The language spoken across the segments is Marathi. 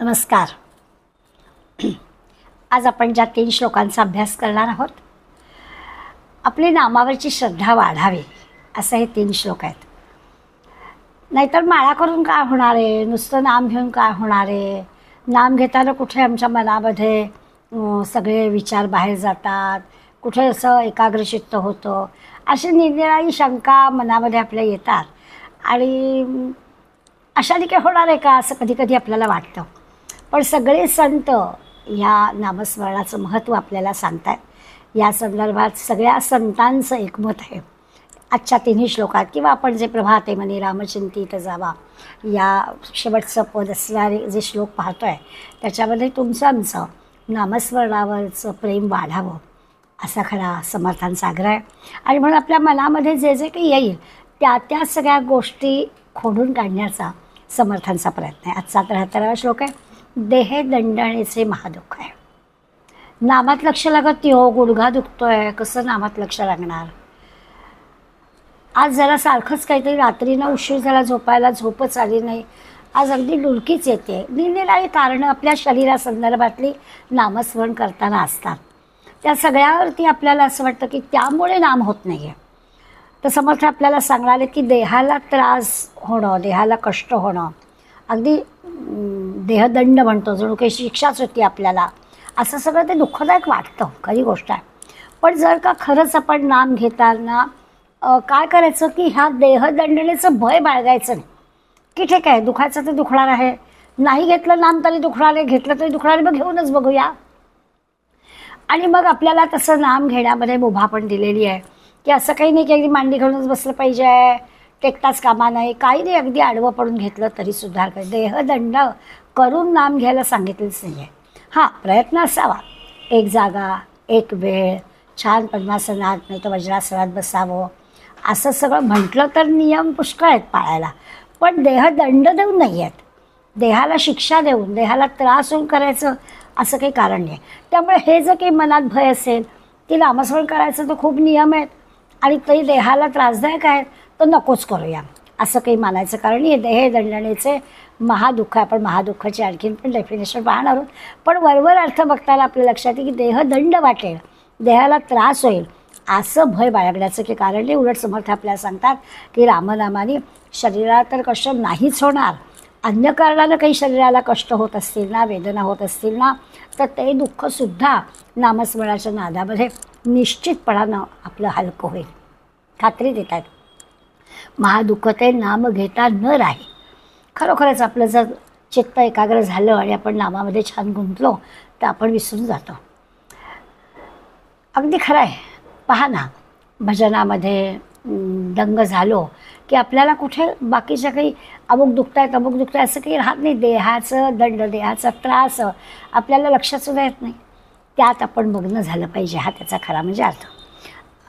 नमस्कार. आज आपण ज्या 3 श्लोकांचा अभ्यास करणार आहोत, आपली नामावरची श्रद्धा वाढावी असं हे 3 श्लोक आहेत. नाहीतर माळा करून काय होणार आहे, नुसतं नाम घेऊन काय होणार आहे. नाम घेताना कुठे आमच्या मनामध्ये सगळे विचार बाहेर जातात, कुठे असं एकाग्रचित्त होतं, अशी निरनिराळी शंका मनामध्ये आपल्या येतात. आणि अशाने काय होणार आहे का असं कधी कधी आपल्याला वाटतं. पण सगळे संत ह्या नामस्मरणाचं महत्त्व आपल्याला सांगतात. या संदर्भात सगळ्या संतांचं एकमत आहे आजच्या 3 श्लोकात. किंवा आपण जे प्रभाते म्हणे रामचिंतित जावा या शेवटचं पद असणारे जे श्लोक पाहतो आहे, त्याच्यामध्ये तुमचं आमचं नामस्मरणावरचं प्रेम वाढावं असा खरा समर्थांचा आग्रह आहे. आणि म्हणून आपल्या मनामध्ये जे जे काही येईल त्या सगळ्या गोष्टी खोडून काढण्याचा समर्थांचा प्रयत्न आहे. आजचा 73वा श्लोक आहे, देहे दंडणेचे महादुःख आहे. नामात लक्ष लागत हो, गुडघा दुखतोय, कसं नामात लक्ष लागणार. आज जरा सारखंच काहीतरी रात्रीनं उशीर झाला, झोपायला झोपच आली नाही, आज अगदी डुलकीच येते. निरनिराळी कारणं आपल्या शरीरासंदर्भातली नामस्मरण करताना असतात. त्या सगळ्यावरती आपल्याला असं वाटतं की त्यामुळे नाम होत नाही आहे. तर समर्थ आपल्याला सांगणारे की देहाला त्रास होणं, देहाला कष्ट होणं, अगदी देहदंड म्हणतो, जणू काही शिक्षाच होती आपल्याला, असं सगळं ते दुःखदायक वाटतं, खरी गोष्ट आहे. पण जर का खरंच आपण नाम घेताना काय करायचं की ह्या देहदंडनेचं भय बाळगायचं नाही. की ठीक आहे, दुखायचं तर दुखणार आहे, नाही घेतलं नाम तरी दुखणार आहे, घेतलं तरी दुखणार आहे, मग घेऊनच बघूया. आणि मग आपल्याला तसं नाम घेण्यामध्ये मुभा पण दिलेली आहे की असं काही नाही की अगदी मांडी घालूनच बसलं पाहिजे, टेकताच कामा नाही, काही नाही, अगदी आडवं पडून घेतलं तरी सुद्धा काय देहदंड करून नाम घ्यायला सांगितलेच नाही आहे. हां, प्रयत्न असावा, एक जागा, एक वेळ, छान पद्मासनात नाही तर वज्रासनात बसावं, असं सगळं म्हटलं तर नियम पुष्कळ आहेत पाळायला. पण देहदंड देऊन नाही आहेत, देहाला शिक्षा देऊन, देहाला त्रास होऊन करायचं असं काही कारण नाही. त्यामुळे हे जर काही मनात भय असेल की नामस्मरण करायचं तर खूप नियम आहेत आणि तरी देहाला त्रासदायक आहेत, तर नकोच करूया असं काही मानायचं कारण हे देहदंडनेचे महादुःख आहे. आपण महादुःखाची आणखीन पण डेफिनेशन पाहणार आहोत. पण वरवर अर्थ बघताना आपल्या लक्षात येईल की देहदंड वाटेल, देहाला त्रास होईल असं भय बाळगण्याचं की कारण नाही. उलट समर्थ आपल्याला सांगतात की रामनामाने शरीराला तर कष्ट नाहीच होणार, अन्य कारणानं काही शरीराला कष्ट होत असतील ना, वेदना होत असतील ना, तर ते दुःखसुद्धा नामस्मरणाच्या नादामध्ये निश्चितपणानं आपलं हलकं होईल. खात्री देत आहेत. महादुःख ते नाम घेता न राही. खरोखरच आपलं जर चित्त एकाग्र झालं आणि आपण नामामध्ये छान गुंतलो तर आपण विसरून जातो. अगदी खरं आहे. पहा ना, भजनामध्ये दंग झालो की आपल्याला कुठे बाकीच्या काही अमुक दुखत आहे असं काही राहत नाही. देहाचं दंड, देहाचा त्रास आपल्याला लक्षातसुद्धा येत नाही. त्यात आपण मग्न झालं पाहिजे, हा त्याचा खरा म्हणजे अर्थ.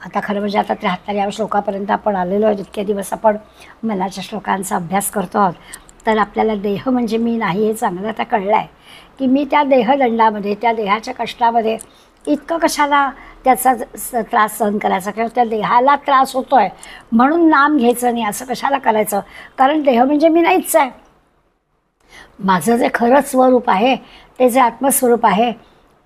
आता खरं म्हणजे आता 73व्या श्लोकापर्यंत आपण आलेलो आहोत. इतके दिवस आपण मनाच्या श्लोकांचा अभ्यास करतो आहोत, तर आपल्याला देह म्हणजे मी नाही हे चांगलं आता कळलं आहे की मी त्या देहदंडामध्ये, त्या देहाच्या कष्टामध्ये इतकं कशाला त्याचा त्रास सहन करायचा, किंवा त्या देहाला त्रास होतो आहे म्हणून नाम घ्यायचं नाही असं कशाला करायचं. कारण देह म्हणजे मी नाहीच आहे. माझं जे खरं स्वरूप आहे, ते जे आत्मस्वरूप आहे,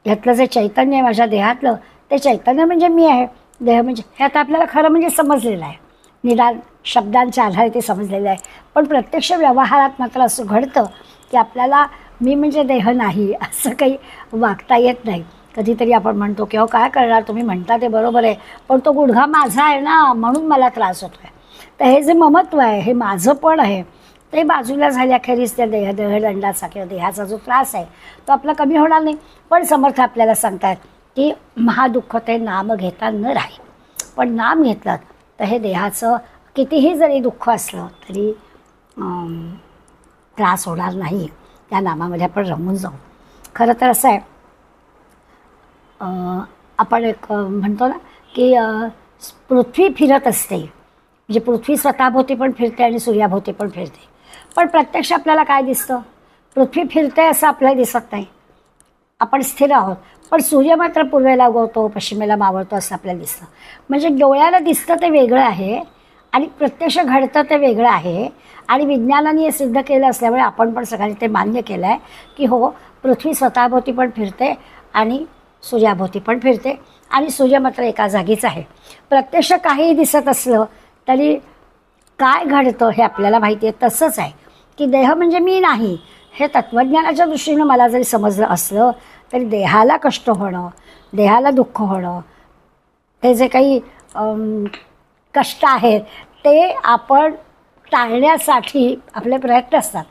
ह्यातलं जे चैतन्य आहे माझ्या देहातलं, ते चैतन्य म्हणजे मी आहे. देह म्हणजे हे आता आपल्याला खरं म्हणजे समजलेलं आहे, निदान शब्दांच्या आधारे ते समजलेलं आहे. पण प्रत्यक्ष व्यवहारात मात्र असं घडतं की आपल्याला मी म्हणजे देह नाही असं काही वागता येत नाही. कधीतरी आपण म्हणतो की काय करणार, तुम्ही म्हणता ते बरोबर आहे, पण तो गुडघा माझा आहे ना, म्हणून मला त्रास होतो आहे. तर हे जे ममत्व आहे, हे माझं पण आहे, ते बाजूला झाल्याखेरीज त्या देहदंडाचा किंवा देहाचा जो त्रास आहे तो आपला कमी होणार नाही. पण समर्थ आपल्याला सांगतात की महादुःख ते नाम घेता न राही. पण नाम घेतलं तर हे देहाचं कितीही जरी दुःख असलं तरी त्रास होणार नाही. त्या नामामध्ये आपण रमून जाऊ. खरं तर असं आहे, आपण एक म्हणतो ना की पृथ्वी फिरत असते, म्हणजे पृथ्वी स्वतःभोवती पण फिरते आणि सूर्याभोवती पण फिरते. पण प्रत्यक्ष आपल्याला काय दिसतं, पृथ्वी फिरते असं आपल्याला दिसत नाही. आपण स्थिर आहोत, पण सूर्य मात्र पूर्वेला उगवतो, पश्चिमेला मावळतो असं आपल्याला दिसतं. म्हणजे डोळ्याला दिसतं ते वेगळं आहे आणि प्रत्यक्ष घडतं ते वेगळं आहे. आणि विज्ञानाने हे सिद्ध केलं असल्यामुळे आपण पण सगळ्यांनी ते मान्य केलं आहे की हो, पृथ्वी स्वतःभोवती पण फिरते आणि सूर्याभोवती पण फिरते आणि सूर्य मात्र एका जागीच आहे. प्रत्यक्ष काहीही दिसत असलं तरी काय घडतं हे आपल्याला माहिती आहे. तसंच आहे की देह म्हणजे मी नाही, हे तत्त्वज्ञानाच्या दृष्टीनं मला जरी समजलं असलं तरी देहाला कष्ट होणं, देहाला दुःख होणं, ते जे काही कष्ट आहेत ते आपण टाळण्यासाठी आपले प्रयत्न असतात.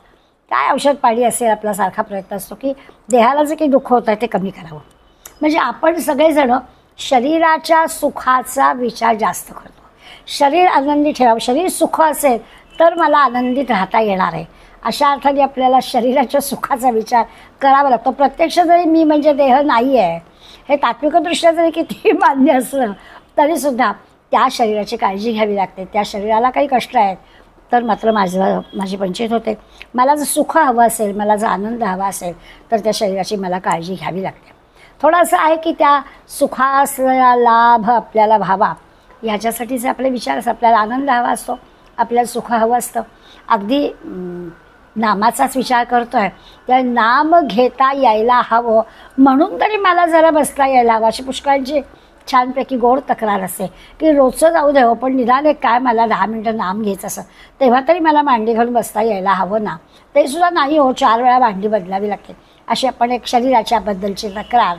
काय औषध पाणी असेल, आपला सारखा प्रयत्न असतो की देहाला जे काही दुःख होतं आहे ते कमी करावं. म्हणजे आपण सगळेजणं शरीराच्या सुखाचा विचार जास्त करतो. शरीर आनंदी ठेवावं, शरीर सुख असेल तर मला आनंदित राहता येणार आहे, अशा अर्थाने आपल्याला शरीराच्या सुखाचा विचार करावा लागतो. प्रत्यक्ष जरी मी म्हणजे देह नाही आहे हे तात्विकदृष्ट्या जरी किती मान्य असलं तरीसुद्धा त्या शरीराची काळजी घ्यावी लागते. त्या शरीराला काही कष्ट आहेत तर मात्र माझी पंचायत होते. मला जर सुख हवं असेल, मला जर आनंद हवा असेल तर त्या शरीराची मला काळजी घ्यावी लागते. थोडंसं आहे की त्या सुखाचा लाभ आपल्याला व्हावा ह्याच्यासाठीचे आपले विचार असतात. आपल्याला आनंद हवा असतो, आपल्याला सुख हवं असतं. अगदी नामाचाच विचार करतो आहे तर नाम घेता यायला हवं म्हणून तरी मला जरा बसता यायला हवं, अशी पुष्कळांची छानपैकी गोड तक्रार असते की रोजचं जाऊ दे हो, पण निदान एक काय मला 10 मिनटं नाम घ्यायचं असं, तेव्हा तरी मला मांडी घालून बसता यायला हवं ना. ते सुद्धा नाही हो, 4 वेळा मांडी बदलावी लागते. अशी आपण एक शरीराच्याबद्दलची तक्रार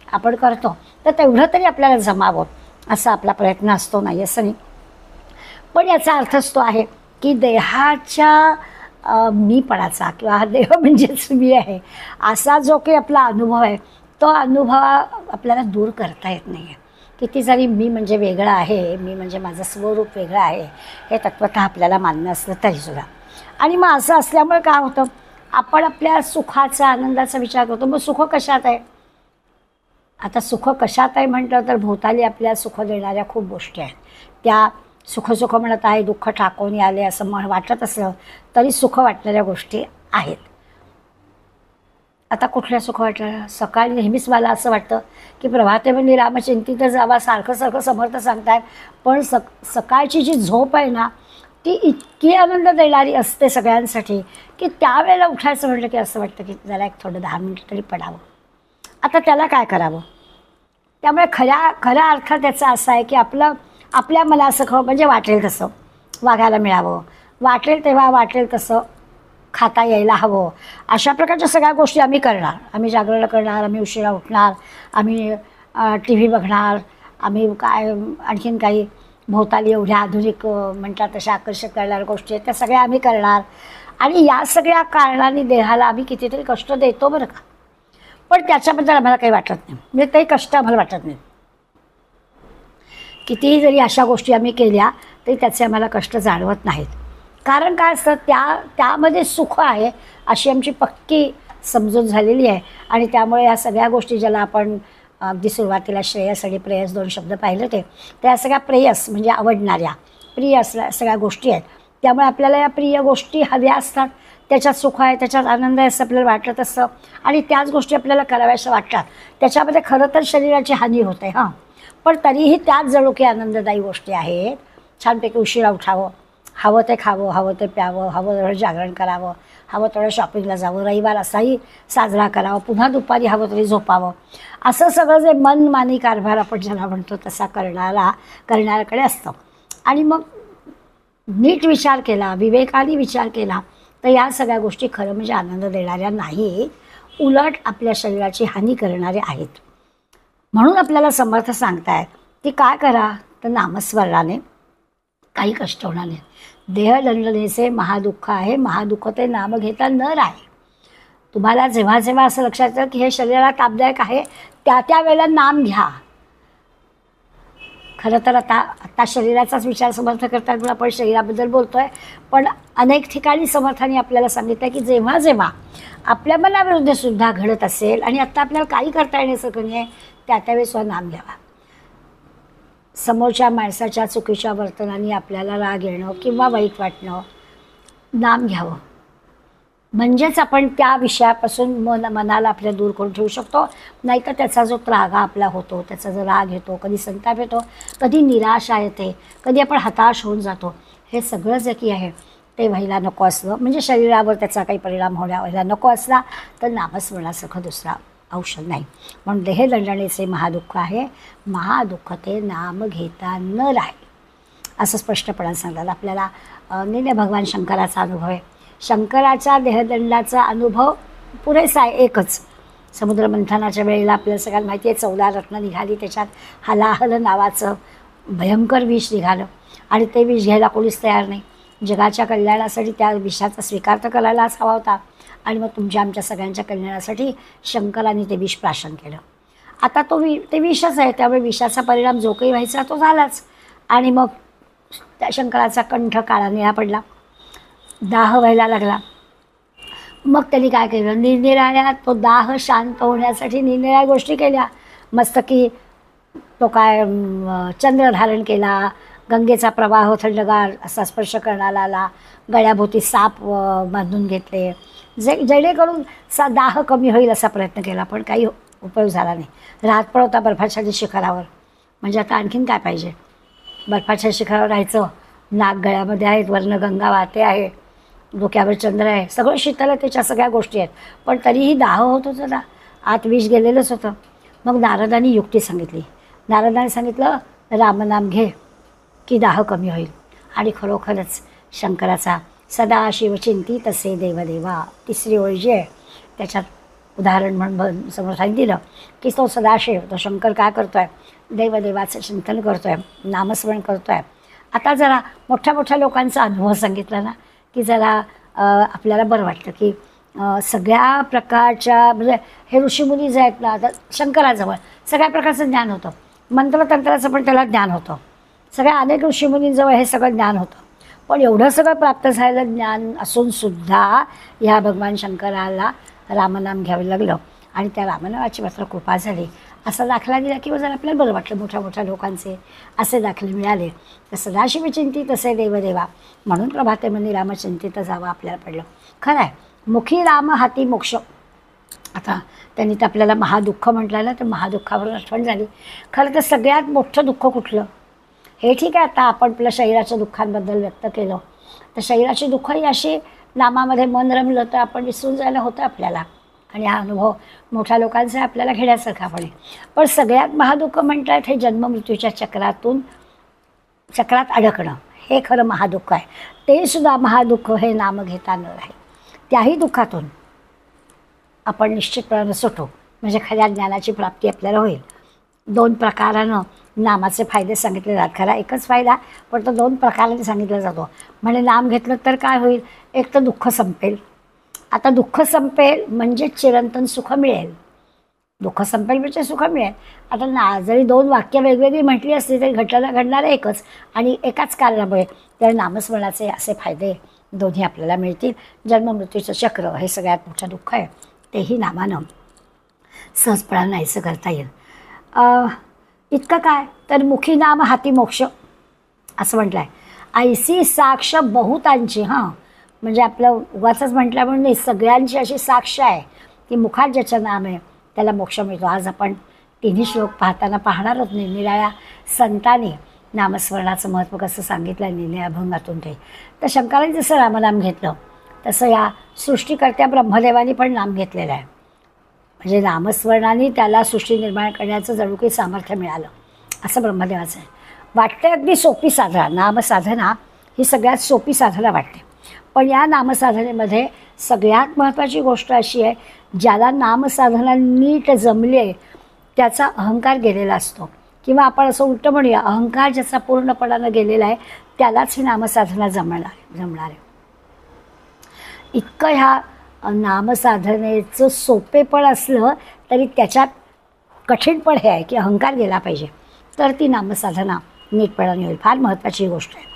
आपण करतो. तर तेवढं तरी आपल्याला जमावं असा आपला प्रयत्न असतो, नाही असं नाही. पण याचा अर्थच तो आहे की देहाच्या मीपणाचा किंवा हा देह म्हणजेच मी आहे असा जो काही आपला अनुभव आहे तो अनुभव आपल्याला दूर करता येत नाही आहे. किती जरी मी म्हणजे वेगळं आहे, मी म्हणजे माझं स्वरूप वेगळं आहे हे तत्वतः आपल्याला मान्य असलं तरीसुद्धा. आणि मग असं असल्यामुळे काय होतं, आपण आपल्या सुखाचा आनंदाचा विचार करतो. मग सुख कशात आहे? आता सुख कशात आहे म्हटलं तर भोवताली आपल्या सुख देणाऱ्या खूप गोष्टी आहेत. त्या सुख म्हणत आहे, दुःख ठाकून आले असं वाटत असलं तरी सुख वाटणाऱ्या गोष्टी आहेत. आता कुठल्या सुख वाटलं? सकाळी नेहमीच मला असं वाटतं की प्रभाते म्हणजे रामचिंतित जावा, सारखं समर्थ सांगतात. पण सकाळची जी झोप आहे ना ती इतकी आनंद देणारी असते सगळ्यांसाठी की त्यावेळेला उठायचं म्हटलं की असं वाटतं की जरा एक थोडं 10 मिनिटं तरी पडावं. आता त्याला काय करावं? त्यामुळे खऱ्या अर्थात त्याचा असा आहे की आपल्या मला असं म्हणजे वाटेल तसं वागायला मिळावं, वाटेल तेव्हा वाटेल तसं खाता यायला हवं. अशा प्रकारच्या सगळ्या गोष्टी आम्ही करणार. आम्ही जागरण करणार, आम्ही उशिरा उठणार, आम्ही TV बघणार, आम्ही काय आणखीन काही भोवताली एवढ्या आधुनिक म्हणतात तशा आकर्षक करणाऱ्या गोष्टी आहेत त्या सगळ्या आम्ही करणार. आणि या सगळ्या कारणाने देहाला आम्ही कितीतरी कष्ट देतो बरं का. पण त्याच्याबद्दल आम्हाला काही वाटत नाही, म्हणजे काही कष्ट आम्हाला वाटत नाही. कितीही जरी अशा गोष्टी आम्ही केल्या तरी त्याचे आम्हाला कष्ट जाणवत नाहीत. कारण काय असतं, त्यामध्ये सुख आहे अशी आमची पक्की समजूत झालेली आहे. आणि त्यामुळे या सगळ्या गोष्टी ज्याला आपण अगदी सुरुवातीला श्रेयस आणि प्रेयस 2 शब्द पाहिले त्या सगळ्या प्रेयस म्हणजे आवडणाऱ्या प्रिय असल्या सगळ्या गोष्टी आहेत. त्यामुळे आपल्याला या प्रिय गोष्टी हव्या असतात, त्याच्यात सुख आहे, त्याच्यात आनंद आहे असं आपल्याला वाटत असतं आणि त्याच गोष्टी आपल्याला कराव्याशा वाटतात. त्याच्यामध्ये खरं तर शरीराची हानी होते हां, पण तरीही त्याच जणू की आनंददायी गोष्टी आहेत. छानपैकी उशिरा उठावं, हवं ते खावं, हवं ते प्यावं, हवं तेवढं जागरण करावं, हवं तेवढं शॉपिंगला जावं, रविवार असाही साजरा करावा, पुन्हा दुपारी हवं तरी झोपावं. असं सगळं जे मनमानी कारभार आपण ज्याला म्हणतो तसा करणाऱ्याकडे असतं. आणि मग नीट विचार केला, विवेकाने विचार केला तर या सगळ्या गोष्टी खरं म्हणजे आनंद देणाऱ्या नाही, उलट आपल्या शरीराची हानी करणारे आहेत. म्हणून आपल्याला समर्थ सांगतायत की काय करा, तर नामस्मरणाने काही कष्ट होणार नाही. देहदंडनेचे महादुःख आहे, महादुःख ते नाम घेता न राहे. तुम्हाला जेव्हा जेव्हा असं लक्षात येतं की हे शरीराला तापदायक आहे त्या वेळेला नाम घ्या. खरं तर आता शरीराचाच विचार समर्थ करतात म्हणून आपण शरीराबद्दल बोलतो आहे, पण अनेक ठिकाणी समर्थांनी आपल्याला सांगितलं की जेव्हा जेव्हा आपल्या मनाविरुद्ध सुद्धा घडत असेल आणि आत्ता आपल्याला काही करता येण्यासारखं नाही आहे त्यावेळेस सुद्धा नाम घ्यावा. समोरच्या माणसाच्या चुकीच्या वर्तनाने आपल्याला राग येणं किंवा वाईट वाटणं, नाम घ्यावं म्हणजेच आपण त्या विषयापासून मनाला आपल्या दूर करून ठेवू शकतो. नाहीतर त्याचा जो त्रागा आपला होतो, त्याचा जो राग येतो, कधी संताप येतो, कधी निराशा येते, कधी आपण हताश होऊन जातो, हे सगळं जे की आहे ते व्हायला नको असलं, म्हणजे शरीरावर त्याचा काही परिणाम व्हायला नको असला तर नामस्मरणासारखं दुसरा औषध नाही. म्हणून देहदंडनेचे महादुःख आहे, महादुःख ते नाम घेता न राहे, असं स्पष्टपणे सांगतात आपल्याला. निने भगवान शंकराचा अनुभव आहे. शंकराच्या देहदंडाचा अनुभव पुरेसा आहे एकच. समुद्र मंथनाच्या वेळेला आपल्याला सगळ्यांना माहिती आहे 14 रत्न निघाली, त्याच्यात हलाहल नावाचं भयंकर विष निघालं आणि ते विष घ्यायला कोणीच तयार नाही. जगाच्या कल्याणासाठी त्या विषाचा स्वीकार तर करायलाच हवा होता आणि मग तुमच्या आमच्या सगळ्यांच्या कल्याणासाठी शंकराने ते विष प्राशन केलं. आता ते विषच आहे, त्यामुळे विषाचा परिणाम जो काही व्हायचा तो झालाच. आणि मग त्या शंकराचा कंठ काळा निळा पडला, दाह व्हायला लागला. मग त्यांनी काय केलं, निरनिराळ्या तो दाह शांत होण्यासाठी निरनिराळ्या गोष्टी केल्या. मस्त की तो काय चंद्र धारण केला, गंगेचा प्रवाह थंडगार असा स्पर्श करण्याला आला, गळ्याभोवती साप बांधून घेतले, जेणेकरून दाह कमी होईल असा प्रयत्न केला, पण काही उपयोग झाला नाही. राहत पण होता बर्फाच्या शिखरावर. म्हणजे आता आणखीन काय पाहिजे, बर्फाच्या शिखरावर राहायचं, नाक गळ्यामध्ये आहेत, वर्ण गंगा वाहते आहे, डोक्यावर चंद्र आहे, सगळं शीतलतेच्या सगळ्या गोष्टी आहेत, पण तरीही दाह होत होतं ना, आत विष गेलेलंच होतं. मग नारदांनी युक्ती सांगितली. नारदांनी सांगितलं रामनाम घे की दाह कमी होईल. आणि खरोखरच शंकराचा सदाशिव चिंती तसे देवदेवा, तिसरी ओळ जी आहे त्याच्यात उदाहरण म्हणून समोर सांगितलं की तो सदाशिव, तो शंकर काय करतो आहे, देवदेवाचं चिंतन करतो आहे, नामस्मरण करतो आहे. आता जरा मोठ्या मोठ्या लोकांचा अनुभव सांगितला ना की जरा आपल्याला बरं वाटतं की सगळ्या प्रकारच्या, म्हणजे हे ऋषीमुनी जे आहेत ना, आता शंकराजवळ सगळ्या प्रकारचं ज्ञान होतं, मंत्रतंत्राचं पण त्याला ज्ञान होतं, सगळ्या अनेक ऋषीमुनींजवळ हे सगळं ज्ञान होतं. पण एवढं सगळं प्राप्त झालेलं ज्ञान असूनसुद्धा ह्या भगवान शंकराला रामनाम घ्यावं लागलं आणि त्या रामनामाची मात्र कृपा झाली असा दाखला दिला की जर आपल्याला बरं वाटलं. मोठ्या मोठ्या लोकांचे असे दाखले मिळाले. तर सदाशिव चिंती तसे देवदेवा, म्हणून प्रभाते म्हणे रामचिंतित जावं आपल्याला पडलं. खरं आहे, मुखी राम हाती मोक्ष. आता त्यांनी तर आपल्याला महादुःख म्हटलं ना, तर महादुःखावर आठवण झाली. खरं तर सगळ्यात मोठं दुःख कुठलं, हे ठीक आहे. आता आपण आपल्या शरीराच्या दुःखांबद्दल व्यक्त केलं, तर शरीराची दुःखही अशी नामामध्ये मन रमलं तर आपण विसरून जायला होतं आपल्याला. आणि हा अनुभव मोठ्या लोकांचा आपल्याला घेण्यासारखा पण आहे. पण सगळ्यात महादुःख म्हणतात हे जन्ममृत्यूच्या चक्रात अडकणं, हे खरं महादुःख आहे. ते सुद्धा महादुःख हे नाम घेता न राहे. त्याही दुःखातून आपण निश्चितपणानं सुटू, म्हणजे खऱ्या ज्ञानाची प्राप्ती आपल्याला होईल. 2 प्रकारानं नामाचे फायदे सांगितले जातात. खरा एकच फायदा, पण तो 2 प्रकाराने सांगितला जातो. म्हणजे नाम घेतलं तर काय होईल, एक तर दुःख संपेल. आता दुःख संपेल म्हणजे चिरंतन सुख मिळेल. दुःख संपेल म्हणजे सुख मिळेल. आता जरी 2 वाक्य वेगवेगळी म्हटली असली तरी घडणारं एकच, आणि एकाच कारणामुळे तर नामस्मरणाचे असे फायदे दोन्ही आपल्याला मिळतील. जन्ममृत्यूचं चक्र हे सगळ्यात मोठं दुःख आहे, तेही नामानं सहजपणानं नाहीसं करता येईल. इतकं काय, तर मुखी नाम हाती मोक्ष असं म्हटलं आहे. ऐसी साक्ष बहुतांची, हां म्हणजे आपलं उगाचच म्हटलं म्हणून नाही, सगळ्यांची अशी साक्ष आहे की मुखात ज्याचं नाम आहे त्याला मोक्ष मिळतो. आज आपण तिन्ही श्लोक पाहताना पाहणार आहोत. निरनिराळ्या संतांनी नामस्मरणाचं महत्त्व कसं सांगितलं आहे निरनिराळ्या अभंगातून. ते तर शंकराने जसं रामनाम घेतलं तसं या सृष्टिकर्त्या ब्रह्मदेवानी पण नाम घेतलेलं आहे. म्हणजे नामस्मरणाने त्याला सृष्टी निर्माण करण्याचं जणू काही सामर्थ्य मिळालं असं ब्रह्मदेवाचं आहे. वाटते अगदी सोपी साधना, नामसाधना ही सगळ्यात सोपी साधना वाटते. पण या नामसाधनेमध्ये सगळ्यात महत्त्वाची गोष्ट अशी आहे, ज्याला नामसाधना नीट जमली आहे त्याचा अहंकार गेलेला असतो. किंवा आपण असं उलटं म्हणूया, अहंकार ज्याचा पूर्णपणानं गेलेला आहे त्यालाच ही नामसाधना जमणार आहे. इतकं ह्या नामसाधनेचं सोपेपण असलं तरी त्याच्यात कठीणपण हे आहे की अहंकार गेला पाहिजे, तर ती नामसाधना नीटपणाने होईल. फार महत्त्वाची गोष्ट आहे.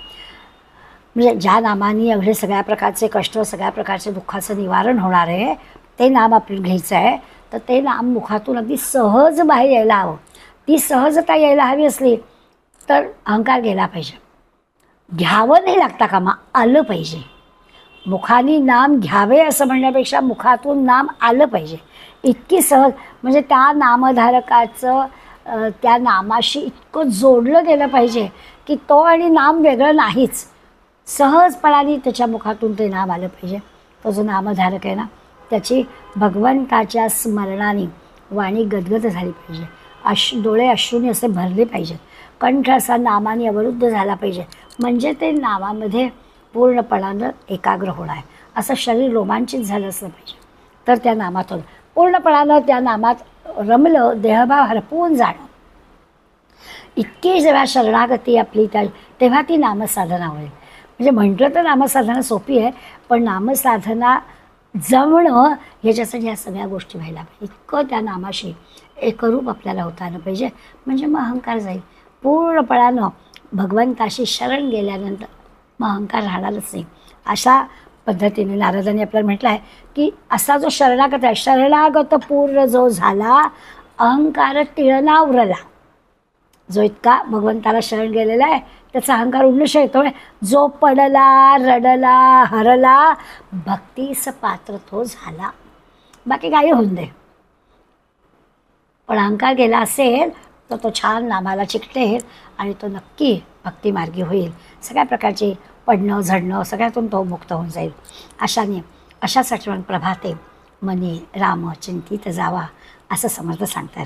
म्हणजे ज्या नामाने एवढे सगळ्या प्रकारचे कष्ट, सगळ्या प्रकारचे दुःखाचं निवारण होणार आहे, ते नाम आपल्याला घ्यायचं आहे. तर ते नाम मुखातून अगदी सहज बाहेर यायला हवं. ती सहजता यायला हवी असली तर अहंकार गेला पाहिजे. घ्यावं नाही लागता कामा आलं पाहिजे. मुखाने नाम घ्यावे असं म्हणण्यापेक्षा मुखातून नाम आलं पाहिजे. इतकी सहज, म्हणजे त्या नामधारकाचं त्या नामाशी इतकं जोडलं गेलं पाहिजे की तो आणि नाम वेगळं नाहीच. सहजपणाने त्याच्या मुखातून ते नाम आलं पाहिजे. तो जो नामधारक आहे ना, त्याची भगवंताच्या स्मरणाने वाणी गदगद झाली पाहिजे. डोळे अश्रूने असे भरले पाहिजेत. कंठ असा नामाने अवरुद्ध झाला पाहिजे. म्हणजे ते नामामध्ये पूर्णपणानं एकाग्र होणार आहे. असं शरीर रोमांचित झालं असलं पाहिजे. तर त्या नामातून पूर्णपणानं त्या नामात रमलं, देहभाव हरपून जाणं. इतकी जेव्हा शरणागती आपली तेव्हा ती नामसाधना होईल. म्हणजे म्हटलं तर नामसाधना सोपी आहे, पण नामसाधना जमणं ह्याच्यासाठी ह्या सगळ्या गोष्टी व्हायला पाहिजे. इतकं त्या नामाशी एकरूप आपल्याला होता आलं पाहिजे. म्हणजे मग अहंकार जाईल. पूर्णपणानं भगवंताशी शरण गेल्यानंतर मग अहंकार राहणारच नाही. अशा पद्धतीने नारदांनी आपल्याला म्हटलं आहे की असा जो शरणागत आहे, शरणागत पूर्ण जो झाला, अहंकार तिळना उरला. जो इतका भगवंताला शरण गेलेला आहे त्याचा अहंकार उन्नश येतो. जो पडला, रडला, हरला, भक्तीस पात्र तो झाला. बाकी काही होऊन दे, पण अहंकार गेला असेल तर तो छान नामाला चिकटेल आणि तो नक्की भक्तिमार्गी होईल. सगळ्या प्रकारचे पडणं झडणं सगळ्यातून तो मुक्त होऊन जाईल. अशा सचवण प्रभाते मनी राम चिंतित जावा, असं समर्थ सांगतात.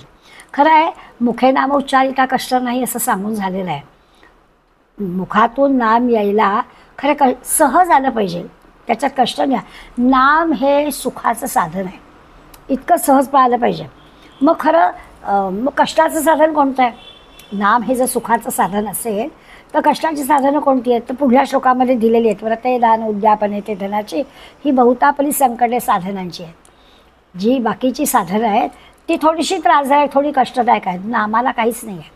खरं आहे, मुखे नाम उच्चारिता कष्ट नाही असं सांगून झालेलं आहे. मुखातून नाम यायला खरं सहज आलं पाहिजे, त्याच्यात कष्ट नाही. नाम हे सुखाचं साधन आहे, इतकं सहज पाहिलं पाहिजे. मग खरं मग कष्टाचं साधन कोणतं आहे? नाम हे जर सुखाचं साधन असेल तर कष्टाची साधनं कोणती आहेत? तर पुढल्या श्लोकामध्ये दिलेली आहेत. व्रते दान उद्यापने ते धनाची ही बहुतापली संकटे साधनांची आहेत. जी बाकीची साधनं आहेत ती थोडीशी त्रासदायक, थोडी कष्टदायक आहेत. नामाला काहीच नाही आहे.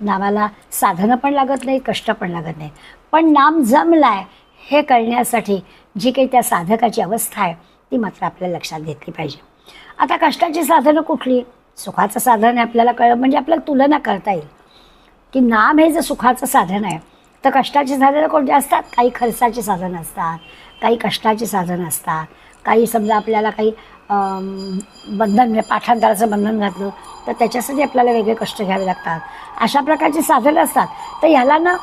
नामाला साधनं पण लागत नाही, कष्ट पण लागत नाही. पण नाम जमला आहे हे कळण्यासाठी जी काही त्या साधकाची अवस्था आहे ती मात्र आपल्याला लक्षात घेतली पाहिजे. आता कष्टाची साधनं कुठली? सुखाचं साधन आहे आपल्याला कळलं म्हणजे आपल्याला तुलना करता येईल की नाम हे जर सुखाचं साधन आहे तर कष्टाची साधनं कोणती असतात? काही खर्चाची साधनं असतात, काही कष्टाची साधनं असतात, काही समजा आपल्याला काही बंधन, पाठांतराचं बंधन घातलं तर त्याच्यासाठी आपल्याला वेगळे कष्ट घ्यावे लागतात. अशा प्रकारची साधनं असतात. तर ह्याला ना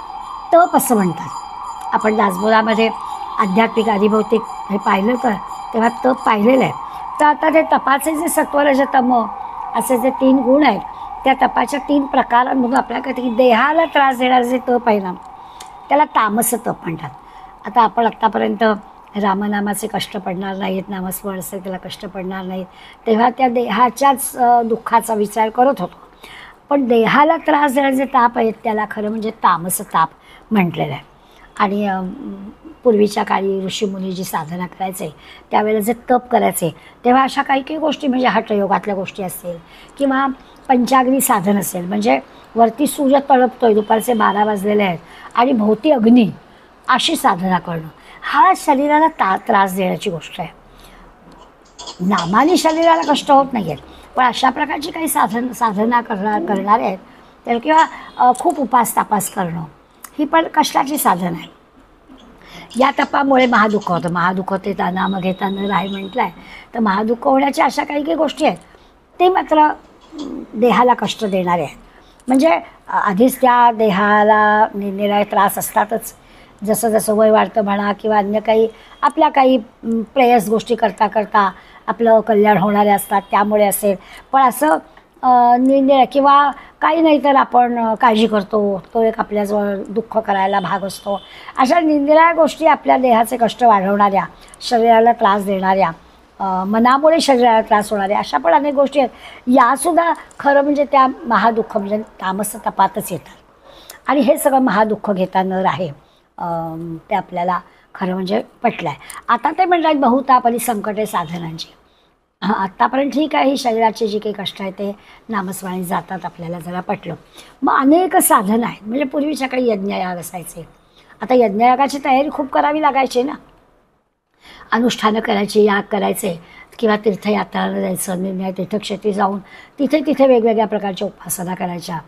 तप असं म्हणतात. आपण दासबोधामध्ये आध्यात्मिक आधिभौतिक हे पाहिलं तर तेव्हा तप पाहिलेलं आहे. तर आता ते तपाचे जे सत्वरज तम असे जे 3 गुण आहेत त्या तपाच्या 3 प्रकारांमधून आपल्याला कळतं की देहाला त्रास देणारे जे तप आहे ना त्याला तामस तप म्हणतात. आता आपण आत्तापर्यंत रामनामाचे कष्ट पडणार नाहीत, नामस्मरण असेल त्याला कष्ट पडणार नाहीत, तेव्हा त्या देहाच्याच दुःखाचा विचार करत होतो. पण देहाला त्रास देणारे जे ताप आहेत त्याला खरं म्हणजे तामस ताप म्हटलेलं आहे. आणि पूर्वीच्या काळी ऋषीमुनी जी साधना करायचे त्यावेळेला जे तप करायचे तेव्हा अशा काही गोष्टी म्हणजे हठयोगातल्या गोष्टी असतील किंवा पंचाग्नी साधन असेल, म्हणजे वरती सूर्य तळपतोय, दुपारचे 12 वाजलेले आहेत आणि भोवती अग्नी, अशी साधना करणं हा शरीराला त्रास देण्याची गोष्ट आहे. नामाने शरीराला कष्ट होत नाही आहेत, पण अशा प्रकारची काही साधना करणारे आहेत तर किंवा खूप उपास तापास करणं ही पण कष्टाची साधन आहे. या तपामुळे महादुःख होतं. महादुःख ते नाम घेताना राही म्हटलं आहे. तर महादुःख होण्याच्या अशा काही गोष्टी आहेत ते मात्र देहाला कष्ट देणारे आहेत. म्हणजे आधीच त्या देहाला निरनिराळे त्रास असतातच. जसं जसं वय वाढतं म्हणा किंवा अन्य काही आपल्या काही प्रेयस गोष्टी करता करता आपलं कल्याण होणारे असतात त्यामुळे असेल. पण असं निरनिराळे किंवा काही नाही तर आपण काळजी करतो, तो एक आपल्याजवळ दुःख करायला भाग असतो. अशा निरनिराळ्या गोष्टी आपल्या देहाचे कष्ट वाढवणाऱ्या, शरीराला त्रास देणाऱ्या, मनामुळे शरीराला त्रास होणाऱ्या अशा पण अनेक गोष्टी आहेत. यासुद्धा खरं म्हणजे त्या महादुःख म्हणजे तामस तपातच येतात. आणि हे सगळं महादुःख घेता न राहे ते आपल्याला खरं म्हणजे पटलं आहे. आता ते म्हणतात बहुतापली संकटे साधनांची. आत्तापर्यंत ठीक आहे, ही शरीराचे जे काही कष्ट आहे ते नामस्मरणाने जातात, आपल्याला जरा पटलं. मग अनेक साधनं आहेत. म्हणजे पूर्वीच्या काही यज्ञयाग असायचे. आता यज्ञयागाची तयारी खूप करावी लागायची ना, अनुष्ठानं करायची, याग करायचे किंवा तीर्थयात्राला जायचं, निर्णय तीर्थक्षेत्री जाऊन तिथे वेगवेगळ्या प्रकारच्या उपासना करायच्या.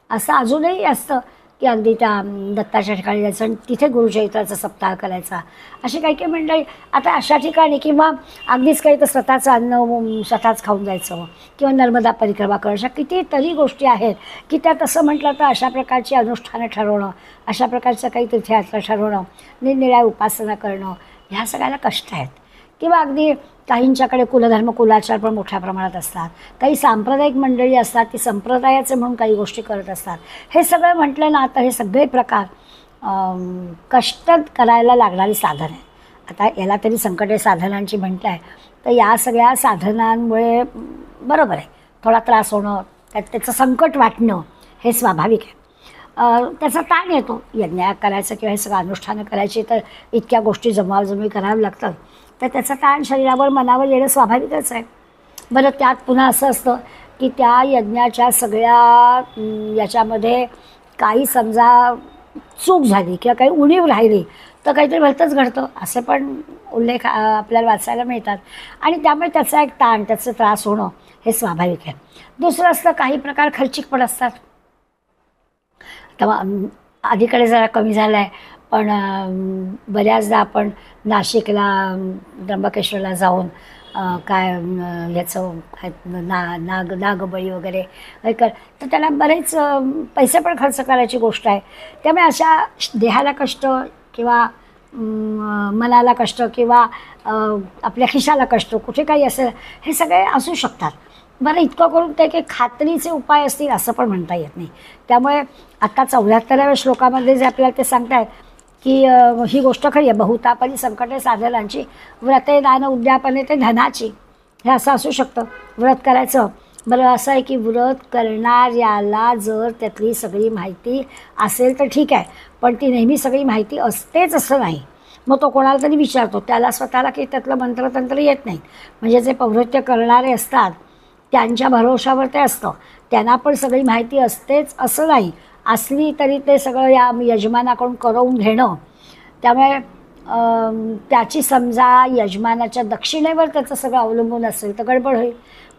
असं अजूनही असतं की अगदी त्या दत्ताच्या ठिकाणी जायचं आणि तिथे गुरुचरित्राचा सप्ताह करायचा. अशी काही काही मंडळी आता अशा ठिकाणी, किंवा अगदीच काही तर स्वतःचं अन्न स्वतःच खाऊन जायचं, किंवा नर्मदा परिक्रमा करणं, अशा कितीतरी गोष्टी आहेत की त्या तसं म्हटलं तर अशा प्रकारची अनुष्ठानं ठरवणं, अशा प्रकारचं काही तीर्थयात्रा ठरवणं, निरनिराळ्या उपासना करणं, ह्या सगळ्याला कष्ट आहेत. किंवा अगदी काहींच्याकडे कुलधर्म कुलाचार पण मोठ्या प्रमाणात असतात, काही सांप्रदायिक मंडळी असतात ती संप्रदायाचे म्हणून काही गोष्टी करत असतात. हे सगळं म्हटलं ना तर हे सगळे प्रकार कष्ट करायला लागणारी साधन आहे. आता याला तरी संकटे साधनांची म्हटलं आहे, तर या सगळ्या साधनांमुळे बरोबर आहे थोडा त्रास होणं, त्याचं संकट वाटणं हे स्वाभाविक आहे. त्याचा ताण येतो. यज्ञ करायचं किंवा हे सगळं अनुष्ठानं करायची तर इतक्या गोष्टी जमवाजमवी कराव्या लागतात, तर त्याचा ताण शरीरावर मनावर येणं स्वाभाविकच आहे. बरं, त्यात पुन्हा असं असतं की त्या यज्ञाच्या सगळ्या याच्यामध्ये काही समजा चूक झाली किंवा काही उणीव राहिली तर काहीतरी भलतंच घडतं, असे पण उल्लेख आपल्याला वाचायला मिळतात. आणि त्यामुळे त्याचा एक ताण, त्याचा त्रास होणं हे स्वाभाविक आहे. दुसरं असतं काही प्रकार खर्चिक पण असतात. तेव्हा अलीकडे जरा कमी झालं आहे, पण बऱ्याचदा आपण नाशिकला त्र्यंबकेश्वरला जाऊन काय याचं काय नागबळी वगैरे तर त्याला बरेच पैसे पण खर्च करायची गोष्ट आहे. त्यामुळे अशा देहाला कष्ट किंवा मनाला कष्ट किंवा आपल्या खिशाला कष्ट कुठे काही असेल हे सगळे असू शकतात. बरं, इतकं करून ते काही खात्रीचे उपाय असतील असं पण म्हणता येत नाही. त्यामुळे आता 74व्या श्लोकामध्ये जे आपल्याला ते सांगतायत की ही गोष्ट खरी आहे, बहुतापरी संकटे साधनांची व्रते दान उद्यापने ते धनाची, हे असं असू शकतं. व्रत करायचं, बरं असं आहे की व्रत करणाऱ्याला जर त्यातली सगळी माहिती असेल तर ठीक आहे, पण ती नेहमी सगळी माहिती असतेच असं नाही. मग तो कोणाला तरी विचारतो, त्याला स्वतःला की त्यातलं मंत्रतंत्र येत नाही. म्हणजे जे पौरोहित्य करणारे असतात त्यांच्या भरोशावर ते असतं, त्यांना पण सगळी माहिती असतेच असं नाही. असली तरी ते सगळं या यजमानाकडून करवून घेणं, त्यामुळे त्याची समजा यजमानाच्या दक्षिणेवर त्याचं सगळं अवलंबून असेल तर गडबड होईल.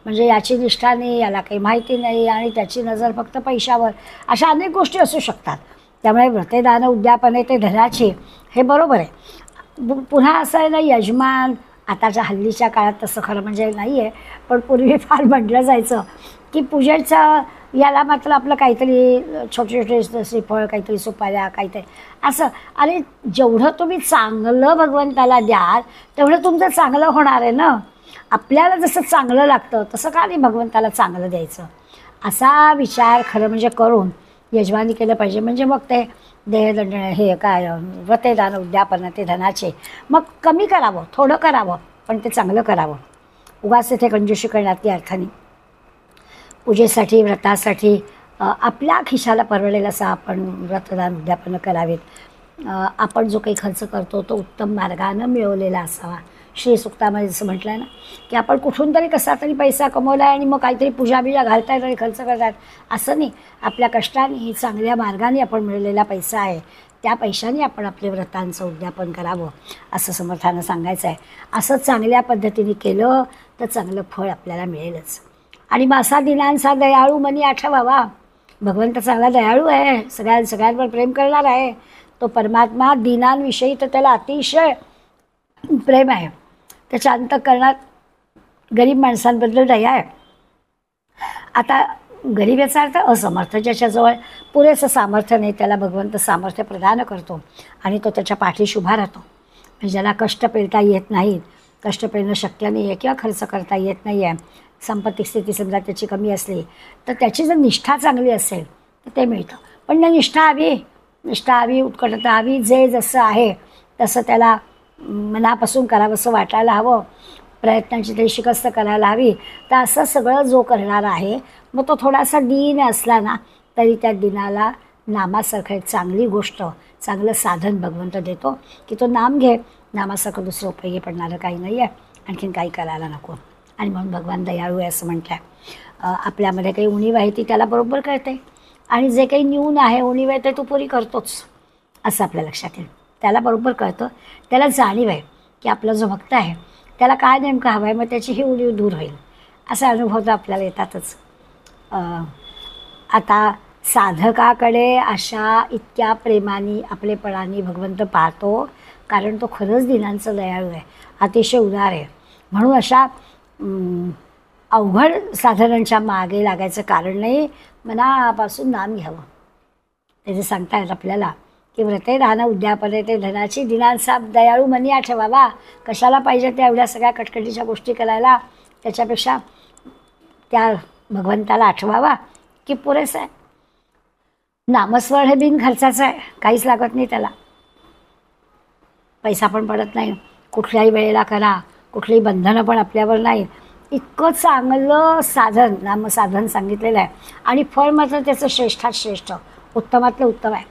म्हणजे याची निष्ठा नाही, याला काही माहिती नाही आणि त्याची नजर फक्त पैशावर, अशा अनेक गोष्टी असू शकतात. त्यामुळे व्रतेदान उद्यापने ते धनाची, हे बरोबर आहे. पुन्हा असं आहे ना, यजमान आताच्या हल्लीच्या काळात तसं खरं म्हणजे नाही आहे, पण पूर्वी फार म्हटलं जायचं की पूजेचं याला मात्र आपलं काहीतरी छोटे छोटे श्रीफळ, काहीतरी सुपाऱ्या, काहीतरी असं. अरे जेवढं तुम्ही चांगलं भगवंताला द्याल तेवढं तुमचं चांगलं होणार आहे ना. आपल्याला जसं चांगलं लागतं तसं का नाही भगवंताला चांगलं द्यायचं, असा विचार खरं म्हणजे करून यजमानी केलं पाहिजे. म्हणजे मग ते देहदंड हे काय व्रतेदान उद्यापन ते धनाचे मग कमी करावं, थोडं करावं, पण ते चांगलं करावं. उगाच तिथे कंजूशी करण्यात अर्थाने पूजेसाठी व्रतासाठी आपल्या खिशाला परवडेल असं आपण व्रतदान उद्यापन करावेत. आपण जो काही खर्च करतो तो उत्तम मार्गानं मिळवलेला असावा. श्री सुक्तामध्ये जसं म्हटलं आहे ना की आपण कुठून तरी कसा तरी पैसा कमवला आहे आणि मग काहीतरी पूजाबिजा घालतायत आणि खर्च करतायत असं नाही. आपल्या कष्टाने चांगल्या मार्गाने आपण मिळवलेला पैसा आहे, त्या पैशाने आपण आपले व्रतांचं उद्यापन करावं असं समर्थानं सांगायचं आहे. असं चांगल्या पद्धतीने केलं तर चांगलं फळ आपल्याला मिळेलच. आणि मग असा दिनांचा दयाळू मनी आठवावा. भगवंत चांगला दयाळू आहे, सगळ्यांवर प्रेम करणार आहे. तो परमात्मा दिनांविषयी तर त्याला अतिशय प्रेम आहे, त्याच्या अंतःकरणात गरीब माणसांबद्दल दया आहे. आता गरीब याचा अर्थ असमर्थ, ज्याच्याजवळ पुरेसं सामर्थ्य नाही त्याला भगवंत सामर्थ्य प्रदान करतो आणि तो त्याच्या पाठीशी उभा राहतो. म्हणजे ज्याला कष्ट पेलता येत नाहीत, कष्ट पेलणं शक्य नाही आहे किंवा खर्च करता येत नाही आहे, संपत्ती स्थिती समजा त्याची कमी असली तर त्याची जर निष्ठा चांगली असेल तर ते मिळतं. पण निष्ठा हवी, उत्कटता हवी, जे जसं आहे तसं त्याला मनापासून करावंसं वाटायला हवं, प्रयत्नांची तरी शिकस्त करायला हवी. तर असं सगळं जो करणारा आहे मग तो थोडासा दीन असला ना तरी त्या दिनाला नामासारखं एक चांगली गोष्ट, चांगलं साधन भगवंत देतो की तो नाम घे, नामासारखं दुसरं उपयोगी पडणारं काही नाही आहे, आणखीन काही करायला नको. आणि म्हणून भगवान दयाळू आहे असं म्हटलं आहे. आपल्यामध्ये काही उणीव आहे ती त्याला बरोबर कळते आणि जे काही न्यून आहे, उणीव आहे ते तो पुरी करतोच असं आपल्या लक्षात येईल. त्याला बरोबर कळतं, त्याला जाणीव आहे की आपला जो भक्त आहे त्याला काय नेमकं हवं आहे, मग त्याची ही उणीव दूर होईल असा अनुभव तर आपल्याला येतातच. आता साधकाकडे अशा इतक्या प्रेमाने आपलेपणाने भगवंत पाहतो, कारण तो खरंच दिनांचं दयाळू आहे, अतिशय उदार आहे. म्हणून अशा अवघड साधनांच्या मागे लागायचं कारण नाही, मनापासून नाम घ्यावं. ते जे सांगतायत आपल्याला की व्रते दान उद्यापने ते धनाची दिनांचा दयाळू मनी आठवावा. कशाला पाहिजे त्या एवढ्या सगळ्या कटकटीच्या गोष्टी करायला, त्याच्यापेक्षा त्या भगवंताला आठवावा की पुरेसं आहे. नामस्मरण हे बिन खर्चाचं आहे, काहीच लागत नाही त्याला, पैसा पण पडत नाही, कुठल्याही वेळेला करा, कुठलीही बंधनं पण आपल्यावर नाही. इतकं चांगलं साधन नामसाधन सांगितलेलं आहे आणि फळ मात्र त्याचं श्रेष्ठात श्रेष्ठ, उत्तमातलं उत्तम आहे.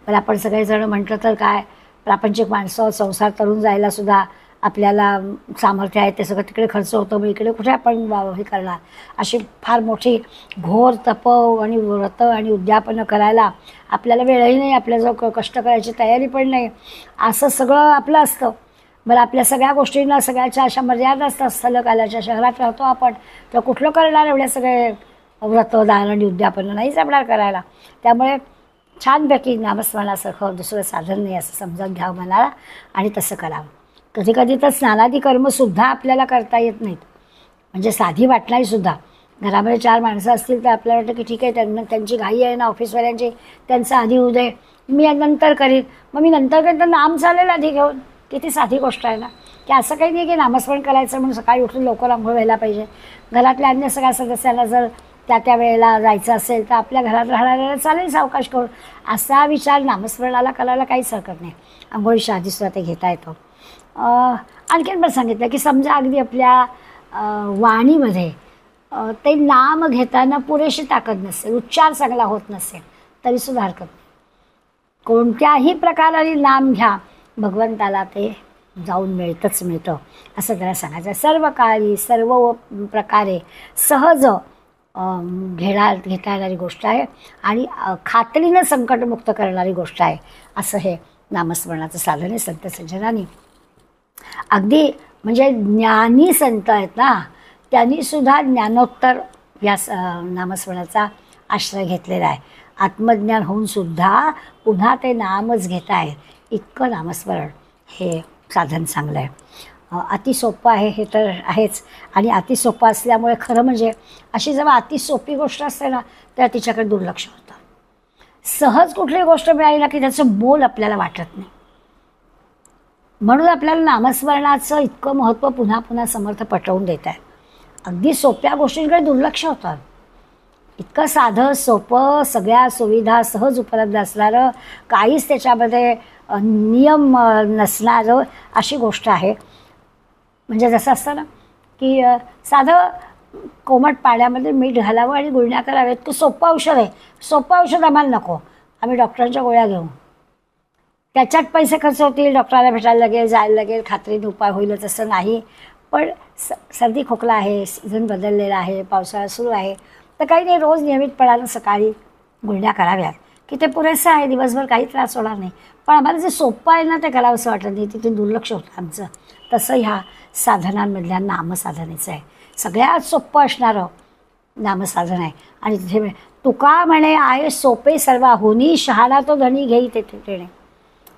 पण आपण सगळेजण म्हटलं तर काय, प्रापंचिक माणसं, संसार तरुण जायला सुद्धा आपल्याला सामर्थ्य आहे, ते सगळं तिकडे खर्च होतं, मग इकडे कुठे आपण हे करणार. अशी फार मोठी घोर तप आणि व्रत आणि उद्यापनं करायला आपल्याला वेळही नाही, आपल्याजवळ कष्ट करायची तयारी पण नाही, असं सगळं आपलं असतं. बरं, आपल्या सगळ्या गोष्टींना सगळ्याच्या अशा मर्यादा असतात. स्थलकालाच्या शहरात राहतो आपण, तर कुठलं करणार एवढे सगळे व्रत दान आणि उद्यापनं, नाहीच जमणार करायला. त्यामुळे छानपैकी नामस्मरणासारखं दुसरं साधन नाही असं समजावून घ्यावं मनाला आणि तसं करावं. कधी कधी तर स्नानादी कर्मसुद्धा आपल्याला करता येत नाहीत, म्हणजे साधी वाटणारीसुद्धा. घरामध्ये 4 माणसं असतील तर आपल्याला वाटतं की ठीक आहे, त्यांची घाई आहे ना ऑफिसवाल्यांची, त्यांचं आधी होऊ दे, मी नंतर करीन. मग मी नंतर करीन तर नाम चालेल आधी घेऊन. किती साधी गोष्ट आहे ना, की असं काही नाही की नामस्मरण करायचं म्हणून सकाळी उठून लवकर आंघोळ व्हायला पाहिजे. घरातल्या अन्य सगळ्या सदस्यांना जर त्या वेळेला जायचं असेल तर आपल्या घरात राहणाऱ्याला चालेल सावकाश करून, असा विचार नामस्मरणाला करायला काहीच हरकत नाही. आंघोळीच्या आधीसुद्धा ते घेता येतं. आणखीन पण सांगितलं की समजा अगदी आपल्या वाणीमध्ये ते नाम घेताना पुरेशी ताकद नसेल, उच्चार चांगला होत नसेल, तरीसुद्धा हरकत नाही. कोणत्याही प्रकाराने नाम घ्या, भगवंताला ते जाऊन मिळतंच मिळतं असं त्याला सांगायचं. सर्व काळी सर्व प्रकारे सहज घेता येणारी गोष्ट आहे आणि खात्रीनं संकटमुक्त करणारी गोष्ट आहे, असं हे नामस्मरणाचं साधन आहे. संत सज्जनांनी अगदी म्हणजे ज्ञानी संत आहेत ना, त्यांनीसुद्धा ज्ञानोत्तर या नामस्मरणाचा आश्रय घेतलेला आहे. आत्मज्ञान होऊनसुद्धा पुन्हा ते नामच घेत आहेत, इतकं नामस्मरण हे साधन चांगलं आहे. अतिसोपं आहे हे तर आहेच, आणि अतिसोपं असल्यामुळे खरं म्हणजे अशी जेव्हा अतिसोपी गोष्ट असते ना, तेव्हा तिच्याकडे दुर्लक्ष होतं. सहज कुठली गोष्ट मिळाली ना की त्याचं मोल आपल्याला वाटत नाही. म्हणून आपल्याला नामस्मरणाचं इतकं महत्त्व पुन्हा पुन्हा समर्थ पटवून देत आहेत. अगदी सोप्या गोष्टींकडे दुर्लक्ष होतं. इतकं साधं सोपं, सगळ्या सुविधा सहज उपलब्ध असणारं, काहीच त्याच्यामध्ये नियम नसणारं अशी गोष्ट आहे. म्हणजे जसं असतं ना की साधं कोमट पाण्यामध्ये मीठ घालावं आणि गुळण्या कराव्यात, तो सोपं औषध आहे. सोपं औषध आम्हाला नको, आम्ही डॉक्टरांच्या गोळ्या घेऊ, त्याच्यात पैसे खर्च होतील, डॉक्टराला भेटायला लागेल, जायला लागेल, खात्रीने उपाय होईलच असं नाही. पण सर्दी खोकला आहे, सीझन बदललेला आहे, पावसाळा सुरू आहे, तर काही नाही, रोज नियमितपणानं सकाळी गुळण्या कराव्यात की ते पुरेसं आहे, दिवसभर काही त्रास होणार नाही. पण आम्हाला जे सोपं आहे ना ते करावंसं वाटत नाही, तिथे दुर्लक्ष होतं आमचं. तसं ह्या साधनांमधल्या नामसाधनेचं आहे. सगळ्यात सोपं असणारं नामसाधन आहे. आणि तिथे तुका म्हणे आहे सोपे सर्वा होनी, शहाणा तो धनी घेई तेथे तेणे.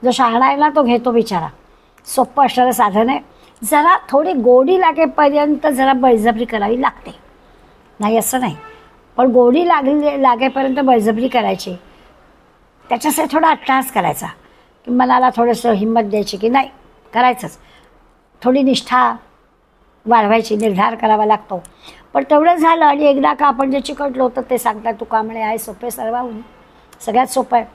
जो शहाणा आहे ना तो घेतो बिचारा. सोपं असणारं साधन आहे. जरा थोडी गोडी लागेपर्यंत जरा बळजबरी करावी लागते, नाही असं नाही, पण गोडी लागेपर्यंत बळजबरी करायची. त्याच्यासाठी थोडा अट्टहास करायचा, की मनाला थोडंसं हिंमत द्यायची की नाही करायचंच. थोडी निष्ठा वाढवायची, निर्धार करावा लागतो. पण तेवढं झालं आणि एकदा का आपण जे चिकटलो तर ते सांगतात तुका म्हणे आहे सोपे सर्वाहून. सगळ्यात सोपं आहे.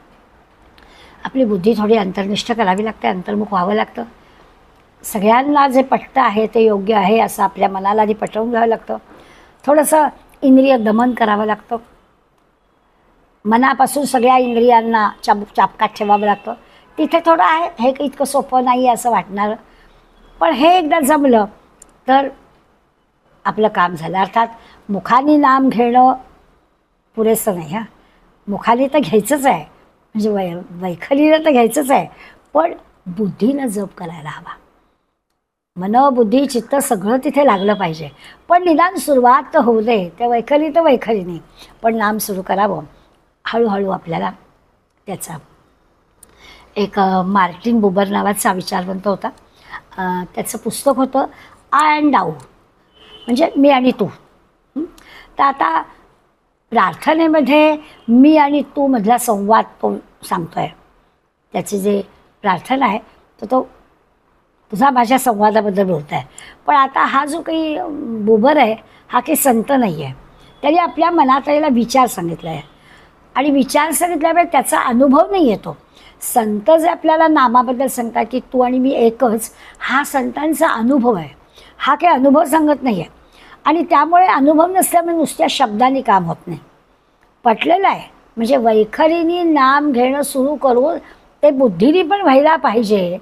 आपली बुद्धी थोडी अंतर्निष्ठ करावी लागते, अंतर्मुख व्हावं लागतं. सगळ्यांना जे पटतं आहे ते योग्य आहे असं आपल्या मनाला आधी पटवून घ्यावं लागतं. थोडंसं इंद्रिय दमन करावं लागतं. मनापासून सगळ्या इंद्रियांना चापकात ठेवावं लागतं. तिथे थोडं आहे, हे काही इतकं सोपं नाही आहे असं वाटणारं, पण हे एकदा जमलं तर आपलं काम झालं. अर्थात मुखाने नाम घेणं पुरेसं नाही. मुखाने तर घ्यायचंच आहे, म्हणजे वैखरीनं तर घ्यायचंच आहे, पण बुद्धीनं जप करायला हवा. मन बुद्धी चित्त सगळं तिथे लागलं पाहिजे. पण निदान सुरुवात तर होऊ दे. त्या वैखरी तर वैखरीने पण नाम सुरू करावं. हळूहळू आपल्याला त्याचा एक मार्टिन बुबर नावाचा विचारवंत होता. त्याचं पुस्तक होतं आय अँड दाऊ, म्हणजे मी आणि तू. तर आता प्रार्थनेमध्ये मी आणि तू मधला संवाद तो सांगतो आहे. त्याची जे प्रार्थना आहे तर तो तुझा माझ्या संवादाबद्दल बोलत आहे. पण आता हा जो काही बुबर आहे हा काही संत नाही आहे. त्याने आपल्या मनात आलेला विचार सांगितला आहे आणि विचार सांगितल्यामुळे त्याचा अनुभव नाही येतो. संत जे आपल्याला नामाबद्दल सांगतात की तू आणि मी एकच, हा संतांचा अनुभव आहे. हा काही अनुभव सांगत नाही आहे आणि त्यामुळे अनुभव नसल्यामुळे नुसत्या शब्दांनी काम होत नाही. पटलेलं आहे म्हणजे वैखरीने नाम घेणं सुरू करून ते बुद्धीने पण व्हायला पाहिजे.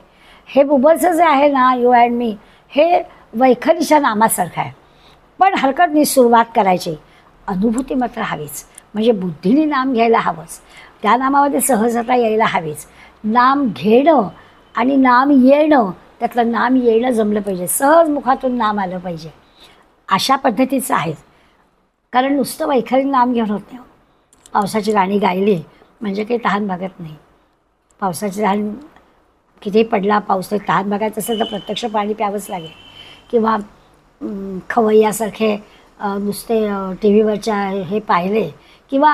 हे बुबरचं जे आहे ना यू अँड मी, हे वैखरीच्या नामासारखं आहे. पण हरकत नाही सुरुवात करायची. अनुभूती मात्र हवीच. म्हणजे बुद्धीने नाम घ्यायला हवंच. त्या नामामध्ये सहजता यायला हवीच. नाम घेणं आणि नाम येणं, त्यातलं नाम येणं जमलं पाहिजे. सहज मुखातून नाम आलं पाहिजे. अशा पद्धतीचं आहे. कारण नुसतं वैखरी नाम घेऊन होत नाही. पावसाची गाणी गायली म्हणजे काही तहान भागत नाही. पावसाची तहान किती पडला पाऊस ते तहान भागायचं असेल तर प्रत्यक्ष पाणी प्यावंच लागेल. किंवा खवय्यासारखे नुसते टी व्हीवरच्या हे पाहिले किंवा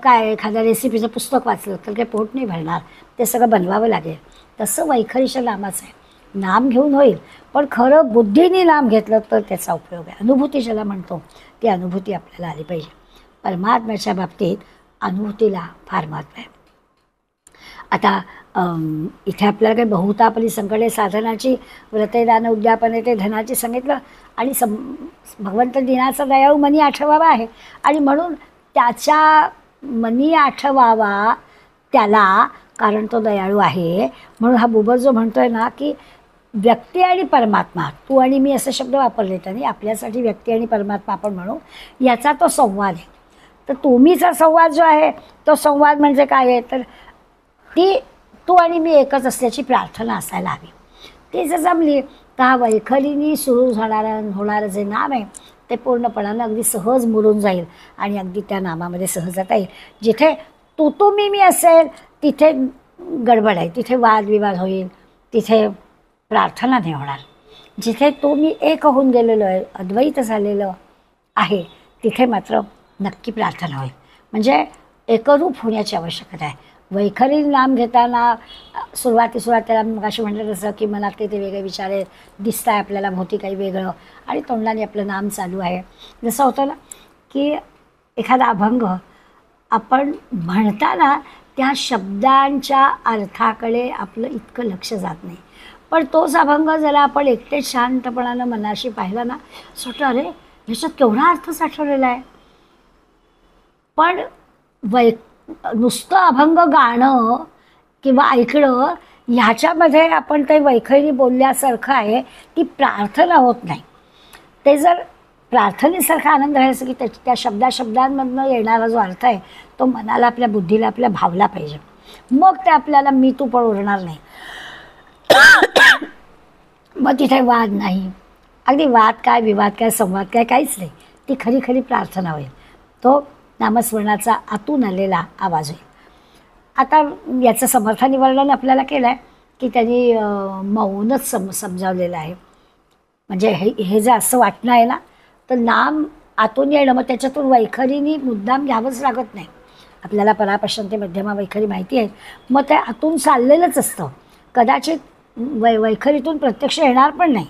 काय एखाद्या रेसिपीचं पुस्तक वाचलं तर काही पोट नाही भरणार. ते सगळं बनवावं लागेल. तसं वैखरीच्या नामाचं आहे. नाम घेऊन होईल पण खरं बुद्धीने नाम घेतलं तर त्याचा उपयोग आहे. अनुभूती ज्याला म्हणतो ती अनुभूती आपल्याला आली पाहिजे. परमात्म्याच्या बाबतीत अनुभूतीला फार महत्त्व आहे. आता इथे आपल्याला काही बहुतापली संकटे साधनाची व्रते दान उद्यापने ते धनाची सांगितलं आणि भगवंत दिनाचा दयाळू मनी आठवावा आहे आणि म्हणून त्याच्या मनी आठवावा त्याला, कारण तो दयाळू आहे. म्हणून हा बुबर जो म्हणतोय ना की व्यक्ती आणि परमात्मा, तू आणि मी असे शब्द वापरले त्यांनी. आपल्यासाठी व्यक्ती आणि परमात्मा आपण म्हणू, याचा तो संवाद आहे. तर तुम्हीचा संवाद जो आहे तो संवाद म्हणजे काय आहे तर ती तू आणि मी एकच असल्याची प्रार्थना असायला हवी. ते जर जमली तर हा वैखरीने सुरू होणारं जे नाम आहे ते पूर्णपणानं अगदी सहज मुरून जाईल आणि अगदी त्या नामामध्ये सहजता येईल. जिथे तू मी असेल तिथे गडबड आहे, तिथे वादविवाद होईल, तिथे प्रार्थना नाही होणार. जिथे तू मी एक होऊन गेलेलो आहे, अद्वैत झालेलं आहे, तिथे मात्र नक्की प्रार्थना होईल. म्हणजे एकरूप होण्याची आवश्यकता आहे. वैखरी नाम घेताना सुरुवातीला मग अशी म्हटलं तसं की मनात काही ते वेगळे विचार आहेत, दिसत आहे आपल्याला भोवती काही वेगळं आणि तोंडाने आपलं नाम चालू आहे. जसं होतं ना की एखादा अभंग आपण म्हणताना त्या शब्दांच्या अर्थाकडे आपलं इतकं लक्ष जात नाही. पण तोच अभंग जरा आपण एकटेच शांतपणानं मनाशी पाहिला ना असं अरे ह्याच्यात केवढा अर्थ साठवलेला आहे. पण नुसतं अभंग गाणं किंवा ऐकणं ह्याच्यामध्ये आपण काही वैखरी बोलल्यासारखं आहे, ती प्रार्थना होत नाही. ते जर प्रार्थनेसारखा आनंद राहायचं की त्या शब्दांमधनं येणारा जो अर्थ आहे तो मनाला आपल्या बुद्धीला आपल्या भावला पाहिजे. मग ते आपल्याला मी तू पण उरणार नाही. मग तिथे वाद नाही. अगदी वाद काय विवाद काय संवाद काय काहीच नाही. ती खरी खरी प्रार्थना होईल. तो नामस्मरणाचा आतून आलेला आवाज होईल. आता याचं समर्थाने वर्णन आपल्याला केलं आहे की त्यांनी मौनच समजावलेलं आहे. म्हणजे हे जे असं वाटणं आहे ना तर नाम आतून येणं, मग त्याच्यातून वैखरीने मुद्दाम घ्यावंच लागत नाही. आपल्याला परापश्चंते मध्यमा वैखरी माहिती आहे, मग ते आतून चाललेलंच असतं. कदाचित वैखरीतून प्रत्यक्ष येणार पण नाही.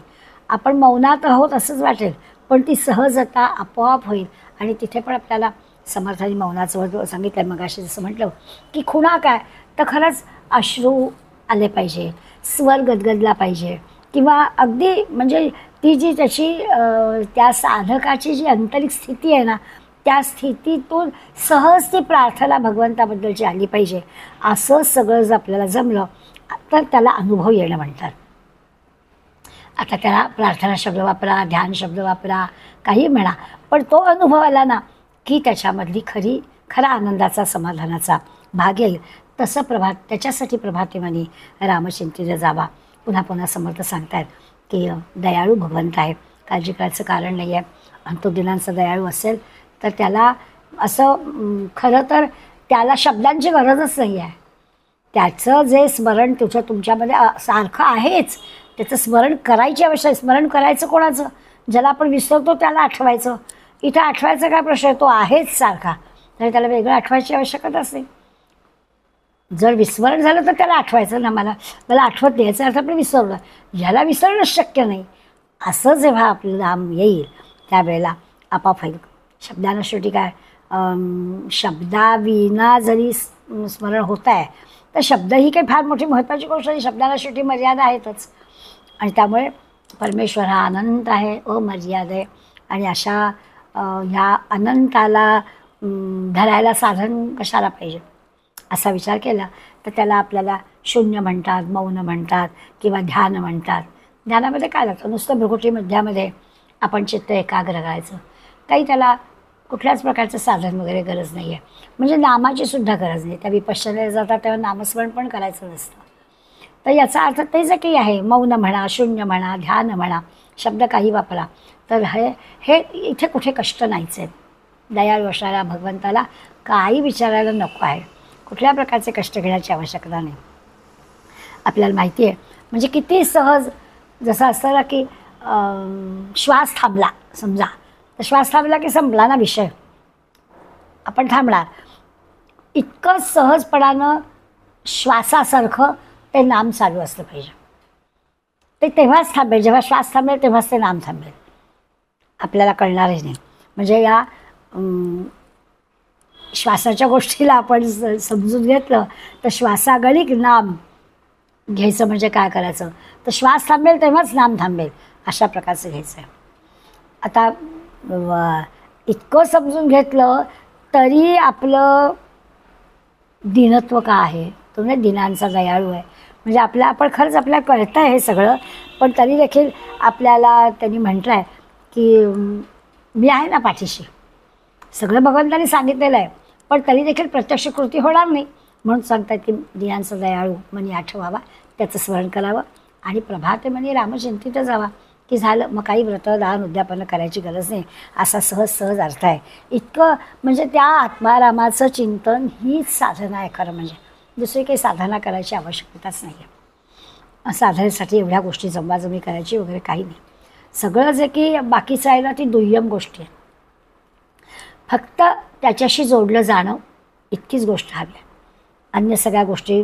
आपण मौनात आहोत असंच वाटेल, पण ती सहजता आपोआप होईल. आणि तिथे पण आपल्याला समर्थाने मौनाचं सांगितलं मगाशी जसं म्हटलं की खुणा काय तर खरंच अश्रू आले पाहिजे, स्वर गदगदला पाहिजे किंवा अगदी म्हणजे ती जी त्याची त्या साधकाची जी आंतरिक स्थिती आहे ना त्या स्थितीतून सहज ती प्रार्थना भगवंताबद्दलची आली पाहिजे. असं सगळं जर आपल्याला जमलं तर त्याला अनुभव येणं म्हणतात. आता त्याला प्रार्थना शब्द वापरा, ध्यान शब्द वापरा, काही म्हणा, पण तो अनुभव आला ना की त्याच्यामधली खरा आनंदाचा समाधानाचा भाग येईल. तसं त्याच्यासाठी प्रभातेमानी रामचिंतेने जावा. पुन्हा पुन्हा समर्थ सांगतायत की दयाळू भगवंत आहे, काळजी करायचं कारण नाही आहे. आणि तो दिनांचा दयाळू असेल तर त्याला असं खरं तर त्याला शब्दांची गरजच नाही आहे. त्याचं जे स्मरण तुमच्यामध्ये सारखं आहेच, त्याचं स्मरण करायची आवश्यक. स्मरण करायचं कोणाचं? ज्याला आपण विसरतो त्याला आठवायचं. इथं आठवायचा काय प्रश्न आहे? तो आहेच सारखा, तर त्याला वेगळं आठवायची आवश्यकताच नाही. जर विस्मरण झालं तर त्याला आठवायचं ना, मला आठवत नाही याचा अर्थ आपण विसरलं. ज्याला विसरणंच शक्य नाही असं जेव्हा आपलं नाम येईल त्यावेळेला आपाप होईल. शब्दानं शेवटी काय, शब्दाविना जरी स्मरण होत आहे तर शब्द ही काही फार मोठी महत्त्वाची गोष्ट नाही. शब्दाला शेवटी मर्यादा आहेतच. आणि त्यामुळे परमेश्वर हा अनंत आहे, अमर्याद आहे. आणि अशा ह्या अनंताला धरायला साधन कशाला पाहिजे असा विचार केला तर त्याला आपल्याला शून्य म्हणतात, मौन म्हणतात किंवा ध्यान म्हणतात. ध्यानामध्ये काय लागतं? नुसतं भ्रुकुटी मध्यामध्ये आपण चित्त एकाग्र करायचं. काही त्याला कुठल्याच प्रकारचं साधन वगैरे गरज नाही आहे. म्हणजे नामाची सुद्धा गरज नाही. त्या विपश्यनेला जातात तेव्हा नामस्मरण पण करायचं नसतं. तर याचा अर्थ ते जे काही आहे, मौन म्हणा, शून्य म्हणा, ध्यान म्हणा, शब्द काही वापरा, तर हे इथे कुठे कष्ट नाहीच आहेत. दयाळू असणाऱ्या भगवंताला काही विचारायला नको आहे. कुठल्या प्रकारचे कष्ट घेण्याची आवश्यकता नाही. आपल्याला माहिती आहे म्हणजे किती सहज. जसं असतं ना की श्वास थांबला समजा, तर श्वास थांबला की संपला ना विषय, आपण थांबणार. इतकं सहजपणानं श्वासासारखं ते नाम चालू असलं पाहिजे. ते तेव्हाच थांबेल, जेव्हा श्वास थांबेल तेव्हाच ते नाम थांबेल. आपल्याला कळणारच नाही. म्हणजे या श्वासाच्या गोष्टीला आपण समजून घेतलं तर श्वासागणिक नाम घ्यायचं म्हणजे काय करायचं, तर श्वास थांबेल तेव्हाच नाम थांबेल अशा प्रकारचं घ्यायचं आहे. आता इतकं समजून घेतलं तरी आपलं दीनत्व का आहे? तुम्ही दिनांचा दयाळू आहे म्हणजे आपण खरंच आपल्याला कळतं आहे हे सगळं, पण तरी देखील आपल्याला त्यांनी म्हटलं आहे की मी आहे ना पाठीशी. सगळं भगवंतांनी सांगितलेलं आहे, पण तरी देखील प्रत्यक्ष कृती होणार नाही. म्हणून सांगतात की दिनांचा दयाळू मनी आठवावा, त्याचं स्मरण करावं आणि प्रभाते मनी रामचिंतित जावा, की झालं. मग काही व्रत दान उद्यापन करायची गरज नाही असा सहज अर्थ आहे. इतकं म्हणजे त्या आत्मारामाचं चिंतन हीच साधना आहे खरं म्हणजे. दुसरी काही साधना करायची आवश्यकताच नाही आहे. साधनेसाठी एवढ्या गोष्टी जमवाजमी करायची वगैरे काही नाही. सगळं जे की बाकीचं आहे ना ती दुय्यम गोष्टी आहे. फक्त त्याच्याशी जोडलं जाणं इतकीच गोष्ट हवी आहे. अन्य सगळ्या गोष्टी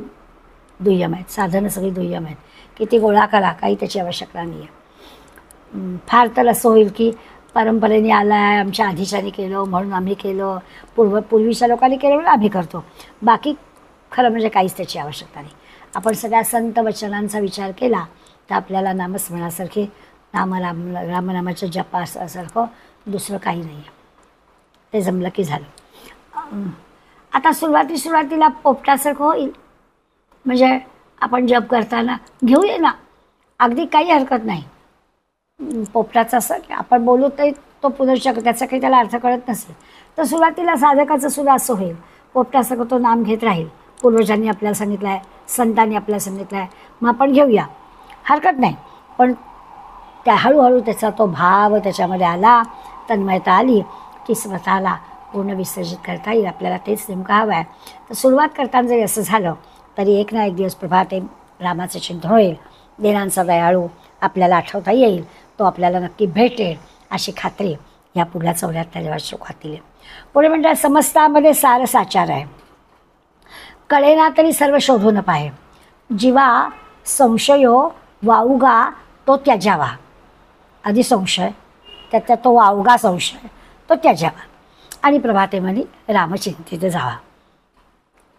दुय्यम आहेत. साधनं सगळी दुय्यम आहेत. किती गोळा करा काही त्याची आवश्यकता नाही आहे. फार तर असं होईल की परंपरेने आला आहे, आमच्या आधीच्याने केलं म्हणून आम्ही केलं, पूर्वीच्या लोकांनी केलं म्हणून आम्ही करतो. बाकी खरं म्हणजे काहीच त्याची आवश्यकता नाही. आपण सगळ्या संत वचनांचा विचार केला तर आपल्याला नामस्मरणासारखे रामनामाच्या जपासारखं दुसरं काही नाही आहे. ते जमलं की झालं. आता सुरुवातीला पोपटासारखं होईल. म्हणजे आपण जप करताना घेऊया ना, अगदी काही हरकत नाही. पोपटाचं असं की आपण बोलू तरी तो पुनर्चक त्याचा काही त्याला अर्थ कळत नसेल तर सुरुवातीला साधकाचं सुद्धा असं होईल. पोपटासारखं तो नाम घेत राहील. पूर्वजांनी आपल्याला सांगितलं आहे, संतांनी आपल्याला सांगितलं आहे, मग आपण घेऊया, हरकत नाही. पण त्या हळूहळू त्याचा तो भाव त्याच्यामध्ये आला, तन्मयता आली की स्वतःला पूर्ण विसर्जित करता येईल. आपल्याला तेच नेमकं हवं आहे. तर सुरुवात करताना जरी असं झालं तरी एक ना एक दिवस प्रभाते रामाचं चिंतन होईल. दिनांचा दयाळू आपल्याला आठवता येईल. तो आपल्याला नक्की भेटेल अशी खात्री या पुढल्या 74व्या श्लोकातील आहे. पुढे म्हणतात समस्तामध्ये सार साचार आहे, कळेना तरी सर्व शोधून पाहे, जीवा संशयो वावगा तो त्याजावा. आधी संशय, त्याचा तो वावगा संशय तो त्याजावा आणि प्रभाते म्हणी रामचिंतित जावा.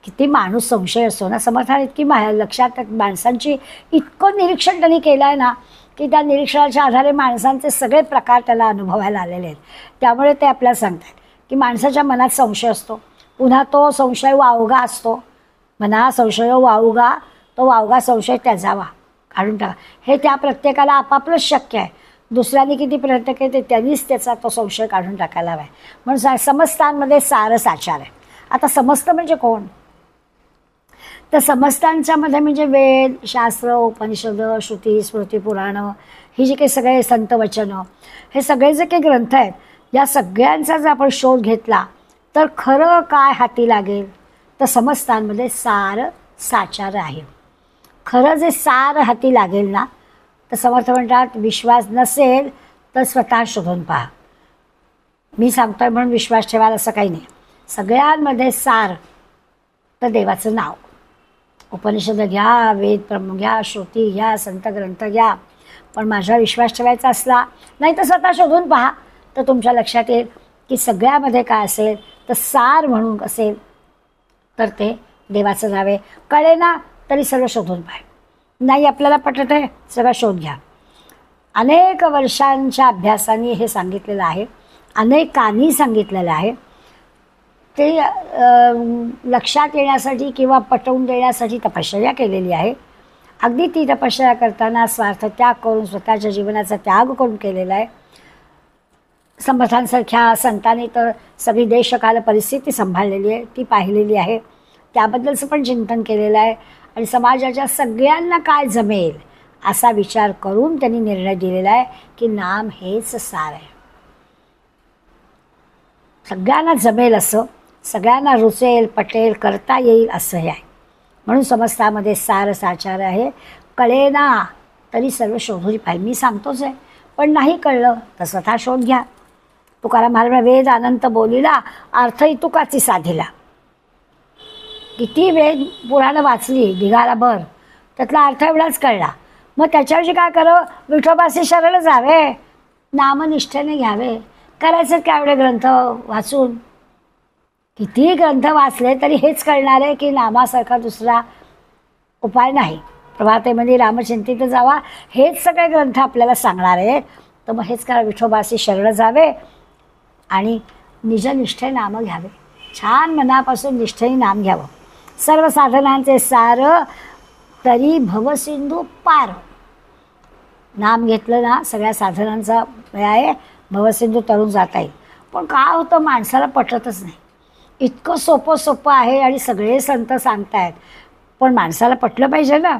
किती माणूस संशय असतो ना. समर्थाने इतकी लक्षात माणसांची इतकं निरीक्षण त्यांनी केलं आहे ना की त्या निरीक्षणाच्या आधारे माणसांचे सगळे प्रकार त्याला अनुभवायला आलेले आहेत. त्यामुळे ते आपल्याला सांगतात की माणसाच्या मनात संशय असतो, पुन्हा तो संशय वावगा असतो. मना संशय वावगा तो वावगा संशय त्याजावा, काढून टाका. हे त्या प्रत्येकाला आपापलंच शक्य आहे. दुसऱ्यांनी किती प्रयत्न केले त्यांनीच त्याचा तो संशय काढून टाकायला हवा आहे. म्हणून समस्तांमध्ये सारस आचार आहे. आता समस्त म्हणजे कोण? तर समस्तांच्या मध्ये म्हणजे वेद, शास्त्र, उपनिषद, श्रुती, स्मृती, पुराणं, ही जी काही सगळे संत वचनं, हे सगळे जे काही ग्रंथ आहेत, या सगळ्यांचा जर आपण शोध घेतला तर खरं काय हाती लागेल, तर समस्तांमध्ये सार साचार आहे. खरं जे सार हाती लागेल ना, तर समर्थ म्हणतात विश्वास नसेल तर स्वतः शोधून पहा. मी सांगतोय म्हणून विश्वास ठेवायला असं काही नाही. सगळ्यांमध्ये सार तर देवाचं नाव. उपनिषद घ्या, वेद ब्रह्म घ्या, श्रुती घ्या, संत ग्रंथ घ्या, पण माझा विश्वास ठेवायचा असला नाही तर स्वतः शोधून पहा, तर तुमच्या लक्षात येईल की सगळ्यामध्ये काय असेल तर सार म्हणून असेल तर ते देवाचं नाव आहे. कळे ना तरी सगळं शोधून पहा. नाही आपल्याला पटत आहे, सगळं शोध घ्या. अनेक वर्षांच्या अभ्यासाने हे सांगितलेलं आहे, अनेकांनी सांगितलेलं आहे. ते लक्षात येण्यासाठी किंवा पटवून देण्यासाठी तपश्चर्या केलेली आहे. अगदी ती तपश्चर्या करताना स्वार्थ त्याग करून, स्वतःच्या जीवनाचा त्याग करून केलेला आहे. समर्थांसारख्या संतांनी तर सगळी देशकाल परिस्थिती सांभाळलेली आहे, ती पाहिलेली आहे, त्याबद्दलचं पण चिंतन केलेलं आहे. आणि समाजाच्या सगळ्यांना काय जमेल असा विचार करून त्यांनी निर्णय दिलेला आहे की नाम हेच सार आहे. सगळ्यांना जमेल असं, सगळ्यांना रुचेल, पटेल, करता येईल असं हे आहे. म्हणून समस्तामध्ये सार साचार आहे. कळे ना तरी सर्व शोधून पाहिजे. मी सांगतोच आहे, पण नाही कळलं तर स्वतः शोध घ्या. तुकाराम महाराज वेद अनंत बोलिला, अर्थ इतुकाची साधिला. किती वेद पुराणं वाचली ढिगाराभर, त्यातला अर्थ एवढाच कळला. मग त्याच्याविषयी काय करावं, विठोबाशी शरण जावे, नामनिष्ठेने घ्यावे. करायचं काय एवढे ग्रंथ वाचून? किती ग्रंथ वाचले तरी हेच कळणार आहे की नामासारखा दुसरा उपाय नाही. प्रभातेमध्ये रामचिंतित जावा, हेच सगळे ग्रंथ आपल्याला सांगणार आहेत. तर मग हेच करा, विठोबाशी शरण जावे आणि निजनिष्ठे नाम घ्यावे. छान मनापासून निष्ठेने नाम घ्यावं. सर्व साधनांचे सार तरी भवसिंधू पार. नाम घेतलं ना सगळ्या साधनांचा आहे, भवसिंधू तरुण जाता येईल. पण काय होतं, माणसाला पटतच नाही. इतकं सोपं आहे आणि सगळे संत सांगतायत, पण माणसाला पटलं पाहिजे ना.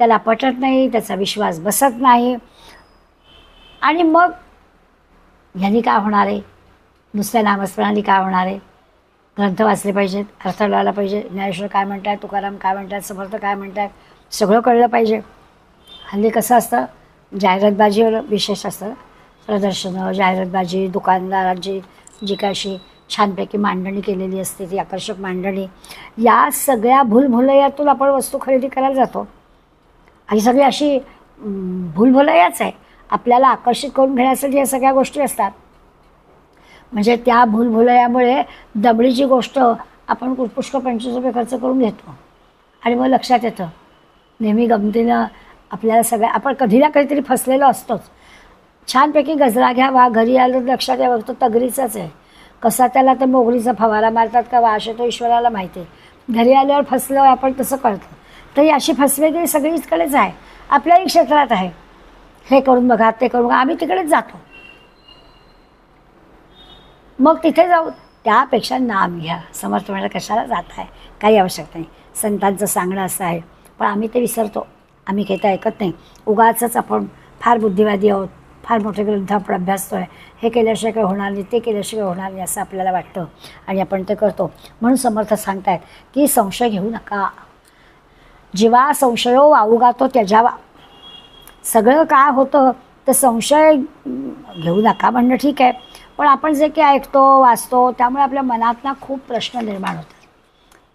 त्याला पटत नाही, त्याचा विश्वास बसत नाही. आणि मग ह्यांनी काय होणार आहे, नुसत्या नामस्मरणाने काय होणार आहे? ग्रंथ वाचले पाहिजेत, अर्थ लावला पाहिजे, ज्ञानेश्वर काय म्हणतात, तुकाराम काय म्हणतात, समर्थ काय म्हणतात, सगळं कळलं पाहिजे. हल्ली कसं असतं, जाहिरातबाजीवर विशेष असतं. प्रदर्शनं, जाहिरातबाजी, दुकानदारांची जी काय अशी छानपैकी मांडणी केलेली असते, ती आकर्षक मांडणी, या सगळ्या भूलभुलैयातून आपण वस्तू खरेदी करायला जातो. आणि सगळी अशी भूलभुलैयाच आहे. आपल्याला आकर्षित करून घेण्यासाठी या सगळ्या गोष्टी असतात. म्हणजे त्या भूलभुलैयामुळे दबडीची गोष्ट आपण पुष्कळ 25 रुपये खर्च करून घेतो. आणि मग लक्षात येतं नेहमी गमतीनं आपल्याला सगळ्या, आपण कधी ना कधीतरी फसलेलो असतोच. छानपैकी गजरा घ्यावा, घरी आलं लक्षात यावं तो तगरीचाच आहे. कसा त्याला तर मोगरीचा फवारा मारतात का वाश येतो ईश्वराला माहिती आहे. घरी आल्यावर फसलं आपण तसं कळतं. तरी अशी फसवेगिरी सगळीकडेच आहे, आपल्याही क्षेत्रात आहे. हे करून बघा, ते करून बघा, आम्ही तिकडेच जातो. मग तिथे जाऊ, त्यापेक्षा नाम घ्या. समर्थ म्हणाला कशाला जात आहे, काही आवश्यकता नाही. संतांचं सांगणं असं आहे, पण आम्ही ते विसरतो. आम्ही काही तर ऐकत नाही. उगाचच आपण फार बुद्धिवादी आहोत, फार मोठे ग्रंथ आपण अभ्यासतो आहे, हे केल्याशिवाय काही होणार नाही, ते केल्याशिवाय होणार नाही असं आपल्याला वाटतं आणि आपण ते करतो. म्हणून समर्थ सांगतायत की संशय घेऊ नका. जेव्हा संशयो वावुगा तो त्यजावा. सगळं काय होतं तर संशय घेऊ नका म्हणणं ठीक आहे, पण आपण जे काही ऐकतो वाचतो त्यामुळे आपल्या मनात ना खूप प्रश्न निर्माण होतात.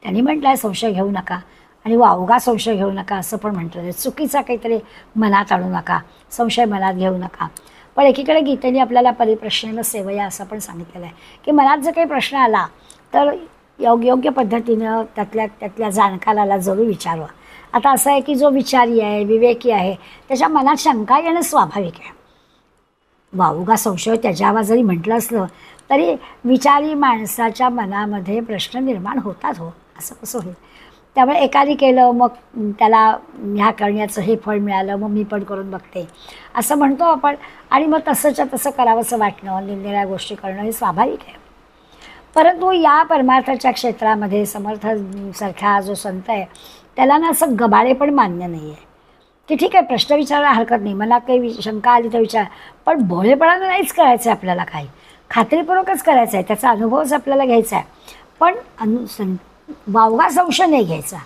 त्यांनी म्हटलं आहे संशय घेऊ नका आणि वावगा संशय घेऊ नका असं पण म्हटलं आहे. चुकीचा काहीतरी मनात आणू नका, संशय मनात घेऊ नका. पण एकीकडे गीतेने आपल्याला परिप्रश्नेनं सेवया असं पण सांगितलेलं आहे की मनात जर काही प्रश्न आला तर योग्य पद्धतीनं त्यातल्या जाणकाराला जरूर विचारावं. आता असं आहे की जो विचारी आहे, विवेकी आहे, त्याच्या मनात शंका येणं स्वाभाविक आहे. वावुगा संशय त्याच्यावर जरी म्हटलं असलं तरी विचारी माणसाच्या मनामध्ये प्रश्न निर्माण होतात. हो, असं कसं होईल? त्यामुळे एकाने केलं मग त्याला ह्या करण्याचं हे फळ मिळालं, मग मी पण करून बघते असं म्हणतो आपण. आणि मग तसंच्या तसं करावंसं वाटणं, निरनिराळ्या गोष्टी करणं हे स्वाभाविक आहे. परंतु या परमार्थाच्या क्षेत्रामध्ये समर्थ सारखा जो संत आहे त्याला ना असं गबाळे पण मान्य नाही आहे की ठीक आहे प्रश्न विचारायला हरकत नाही, मनात काही शंका आली तर विचार, पण भोळेपणानं नाहीच करायचं आहे आपल्याला, काही खात्रीपूर्वकच करायचं आहे, त्याचा अनुभवच आपल्याला घ्यायचा आहे, पण वावगा संशय नाही घ्यायचा.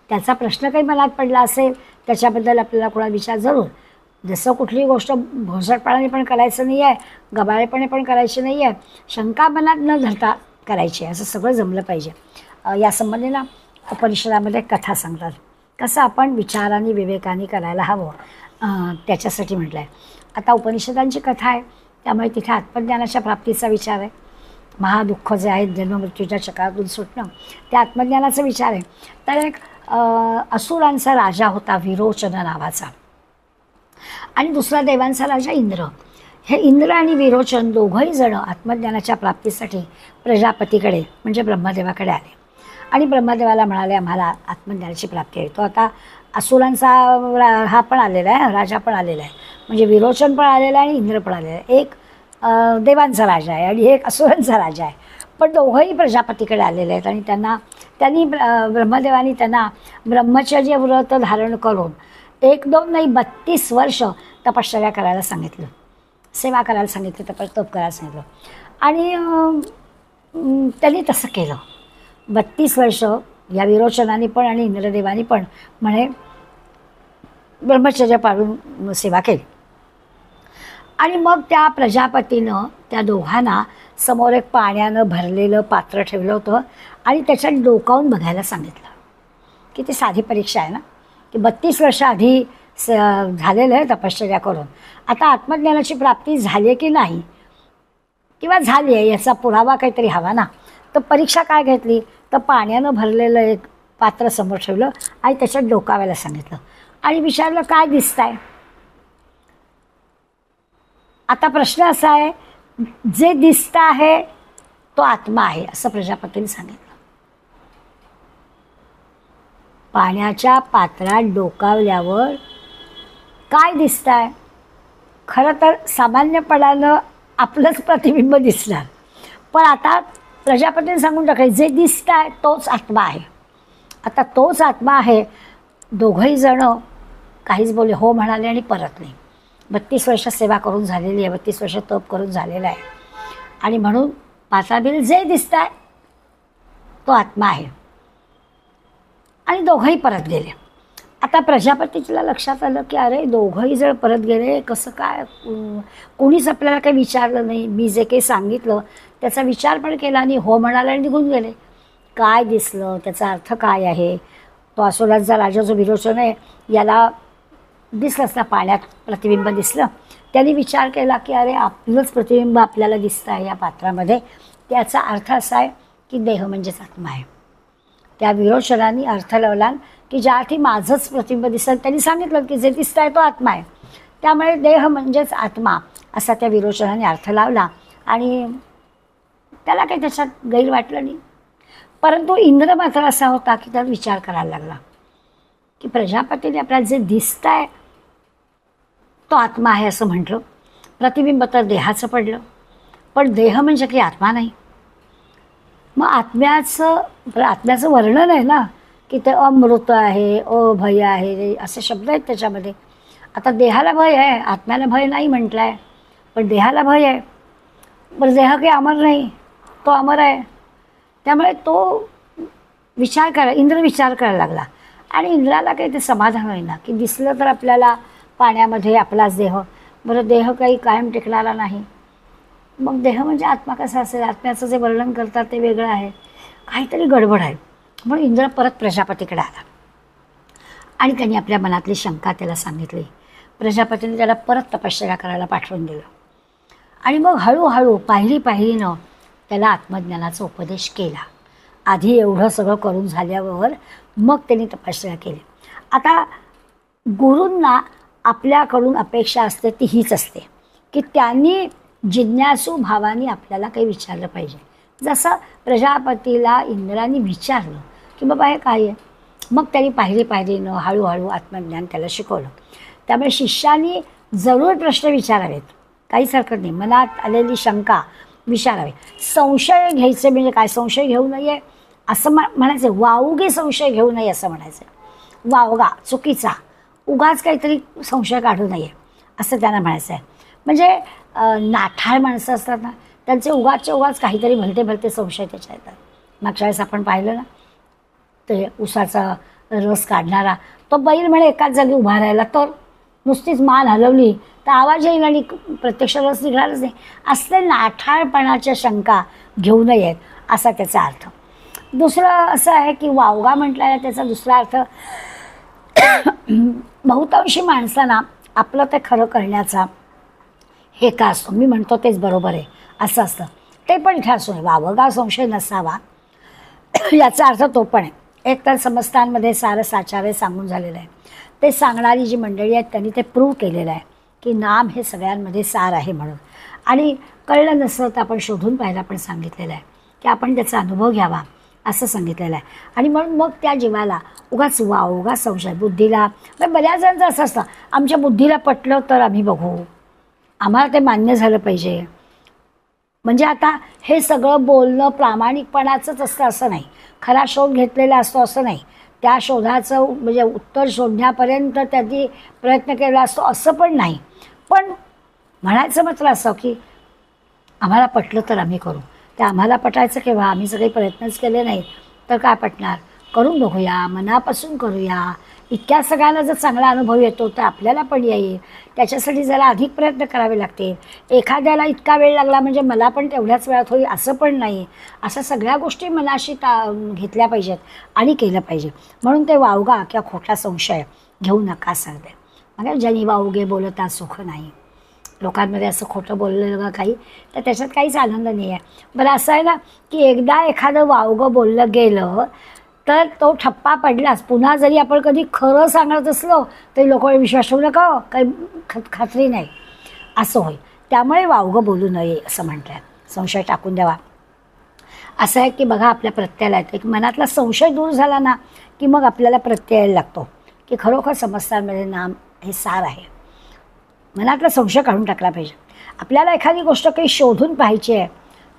त्याचा प्रश्न काही मनात पडला असेल त्याच्याबद्दल आपल्याला कोणा विचार जरूर, जसं कुठलीही गोष्ट भोसटपणाने पण करायचं नाही आहे, गबाळेपणे पण करायची नाही आहे, शंका मनात न धरता करायची आहे, असं सगळं जमलं पाहिजे. या संबंधी ना उपनिषदामध्ये कथा सांगतात कसं आपण विचाराने विवेकाने करायला हवं, त्याच्यासाठी म्हटलं आहे. आता उपनिषदांची कथा आहे त्यामुळे तिथे आत्मज्ञानाच्या प्राप्तीचा विचार आहे. महादुःख जे आहे जन्ममृत्यूच्या चक्रातून सुटणं ते आत्मज्ञानाचा विचार आहे. तर एक असुरांचा राजा होता विरोचन नावाचा आणि दुसरा देवांचा राजा इंद्र. हे इंद्र आणि विरोचन दोघंही जण आत्मज्ञानाच्या प्राप्तीसाठी प्रजापतीकडे म्हणजे ब्रह्मदेवाकडे आले आणि ब्रह्मदेवाला म्हणाले आम्हाला आत्मज्ञानाची प्राप्ती आहे. तो आता असुरांचा हा पण आलेला आहे, राजा पण आलेला आहे, म्हणजे विरोचन पण आलेला आहे आणि इंद्र पण आलेला आहे. एक देवांचा राजा आहे आणि एक असुरांचा राजा आहे, पण दोघंही प्रजापतीकडे आलेले आहेत आणि त्यांनी ब्रह्मदेवानी त्यांना ब्रह्मचर्य व्रत धारण करून 1-2 नाही 32 वर्ष तपश्चर्या करायला सांगितलं, सेवा करायला सांगितलं, तप करायला सांगितलं आणि त्यांनी तसं केलं. 32 वर्ष या विरोचनाने पण आणि इंद्रदेवानी पण म्हणे ब्रह्मचर्य पाळून सेवा केली. आणि मग त्या प्रजापतीनं त्या दोघांना समोर एक पाण्यानं भरलेलं पात्र ठेवलं होतं आणि त्याच्यात डोकावून बघायला सांगितलं. किती साधी परीक्षा आहे ना, की 32 वर्ष आधी झालेलं आहे तपश्चर्या करून, आता आत्मज्ञानाची प्राप्ती झाली आहे की नाही किंवा झाली आहे याचा पुरावा काहीतरी हवा ना. तर परीक्षा काय घेतली तर पाण्यानं भरलेलं एक पात्र समोर ठेवलं आणि त्याच्यात डोकावायला सांगितलं आणि विचारलं काय दिसतंय. आता प्रश्न असा आहे जे दिसतं आहे तो आत्मा आहे असं प्रजापतीने सांगितलं. पाण्याच्या पात्रात डोकावल्यावर काय दिसतंय, खरं तर सामान्यपणानं आपलंच प्रतिबिंब दिसणार, पण आता प्रजापतीने सांगून टाकले जे दिसतंय तोच आत्मा आहे. आता तोच आत्मा आहे. दोघंही जण काहीच बोले हो म्हणाले आणि परतले. 32 वर्ष सेवा करून झालेली आहे, 32 वर्ष तप करून झालेला आहे आणि म्हणून पात्राबिल जे दिसतंय तो आत्मा आहे आणि दोघंही परत गेले. आता प्रजापतीला लक्षात आलं की अरे दोघंही जण परत गेले, कसं काय, कोणीच आपल्याला काही विचारलं नाही, मी जे काही सांगितलं त्याचा विचार पण केला आणि हो म्हणाला आणि निघून गेले. काय दिसलं, त्याचा अर्थ काय आहे. तो असुरांचा राजा जो विरोचन आहे याला दिसलंच ना, पाण्यात प्रतिबिंब दिसलं, त्यांनी विचार केला की अरे आपलंच प्रतिबिंब आपल्याला दिसतं आहे या पात्रामध्ये, त्याचा अर्थ असा आहे की देह म्हणजेच आत्मा आहे. त्या विरोचनाने अर्थ लावला की ज्या अर्थी माझंच प्रतिबिंब दिसलं त्यांनी सांगितलं की जे दिसतं आहे तो आत्मा आहे, त्यामुळे देह म्हणजेच आत्मा असा त्या विरोचनाने अर्थ लावला आणि त्याला काही त्याच्यात गैर वाटलं नाही. परंतु इंद्र मात्र असा होता की त्याला विचार करायला लागला की प्रजापतीने आपल्याला जे दिसतं आहे तो आत्मा आहे असं म्हटलं, प्रतिबिंब तर देहाचं पडलं, पण देह म्हणजे काही आत्मा नाही. मग आत्म्याचं वर्णन आहे ना की ते अमृत आहे, अभय आहे, असे शब्द आहेत त्याच्यामध्ये. आता देहाला भय आहे, आत्म्याला भय नाही म्हटलं आहे, पण देहाला भय आहे. बरं देह काही अमर नाही, तो अमर आहे. त्यामुळे तो इंद्र विचार करायला लागला आणि इंद्राला काही ते समाधान होईना की दिसलं तर आपल्याला पाण्यामध्ये आपलाच देह, बरं देह काही कायम टिकणारा नाही, मग देह म्हणजे आत्मा कसा असेल, आत्म्याचं जे वर्णन करतात ते वेगळं आहे, काहीतरी गडबड आहे. म्हणून इंद्र परत प्रजापतीकडे आला आणि त्यांनी आपल्या मनातली शंका त्याला सांगितली. प्रजापतीने त्याला परत तपश्चर्या करायला पाठवून दिलं आणि मग हळूहळू पायरीनं त्याला आत्मज्ञानाचा उपदेश केला. आधी एवढं सगळं करून झाल्यावर मग त्यांनी तपश्चर्या केली. आता गुरूंना आपल्याकडून अपेक्षा असते ती हीच असते की त्यांनी जिज्ञासू भावाने आपल्याला काही विचारलं पाहिजे. जसं प्रजापतीला इंद्राने विचारलं की बाबा हे काय आहे, मग त्यांनी पायरीनं हळूहळू आत्मज्ञान त्याला शिकवलं. त्यामुळे शिष्याने जरूर प्रश्न विचारावेत, काहीच हरकत नाही. मनात आलेली शंका विचारावे. संशय घ्यायचे म्हणजे काय, संशय घेऊ नये असं म्हणायचं. वावगे संशय घेऊ नये असं म्हणायचं. वावगा चुकीचा, उगाच काहीतरी संशय काढू नये असं त्यांना म्हणायचं आहे. म्हणजे नाठाळ माणसं असतात ना, त्यांचे उगाचच्या उगाच काहीतरी भलते भलते संशय त्याच्या येतात. मागच्या वेळेस आपण पाहिलं ना, ते उसाचा रस काढणारा तो बैल म्हणे एकाच जागी उभा राहिला, तर नुसतीच मान हलवली तर आवाज येईल आणि प्रत्यक्ष रस निघणारच नाही. असले नाठाळपणाच्या शंका घेऊ नयेत असा त्याचा अर्थ. दुसरं असं आहे की वावगा म्हटल्याला त्याचा दुसरा अर्थ बहुतांशी माणसांना आपलं ते खरं करण्याचा हे का असतो, मी म्हणतो तेच बरोबर आहे असं असतं. ते पण इथे असू नये. वावगा संशय नसावा याचा अर्थ तो पण आहे. एक तर समस्तांमध्ये सारं साचारे सांगून झालेलं आहे. ते सांगणारी जी मंडळी आहेत त्यांनी ते प्रूव्ह केलेलं आहे की नाम हे सगळ्यांमध्ये सार आहे म्हणून. आणि कळलं नसलं तर आपण शोधून पाहायला पण सांगितलेलं आहे की आपण त्याचा अनुभव घ्यावा असं सांगितलेलं आहे. आणि म्हणून मग त्या जीवाला उगाच वावगा संशय बुद्धीला, बऱ्याच जणांचं असं असतं आमच्या बुद्धीला पटलं तर आम्ही बघू, आम्हाला ते मान्य झालं पाहिजे. म्हणजे आता हे सगळं बोलणं प्रामाणिकपणाचंच असतं असं नाही, खरा शोध घेतलेला असतो असं नाही, त्या शोधाचं म्हणजे उत्तर शोधण्यापर्यंत त्यांनी प्रयत्न केला असतो असं पण नाही. पण म्हणायचं मात्र असं की आम्हाला पटलं तर आम्ही करू. ते आम्हाला पटायचं केव्हा, आम्ही सगळे प्रयत्नच केले नाही तर काय पटणार. करून बघूया, मनापासून करूया. इतक्या सगळ्यांना जर चांगला अनुभव येतो तर आपल्याला पण येईल. त्याच्यासाठी जरा अधिक प्रयत्न करावे लागतील. एखाद्याला इतका वेळ लागला म्हणजे मला पण तेवढ्याच वेळात होईल असं पण नाही. अशा सगळ्या गोष्टी मनाशी घेतल्या पाहिजेत आणि केलं पाहिजे. म्हणून ते वावगा किंवा खोटा संशय घेऊ नका सांगते. म्हणजे ज्यांनी वावगे बोलता सुख नाही. लोकांमध्ये असं खोटं बोललं काही तर त्याच्यात काहीच आनंद नाही आहे. बरं असं आहे ना की एकदा एखादं वावगं बोललं गेलं तर तो ठप्पा पडलाच. पुन्हा जरी आपण कधी खरं सांगत असलो तरी लोक विश्वास ठेवू नका, काही खात्री नाही असं होईल. त्यामुळे वावगं बोलू नये असं म्हणतात. संशय टाकून द्यावा. असं आहे की बघा आपल्या प्रत्ययाला येतं की मनातला संशय दूर झाला ना की मग आपल्याला प्रत्यय यायला लागतो की खरोखर समजतांमध्ये नाम हे सार आहे. मनातला संशय काढून टाकला पाहिजे. आपल्याला एखादी गोष्ट काही शोधून पाहायची आहे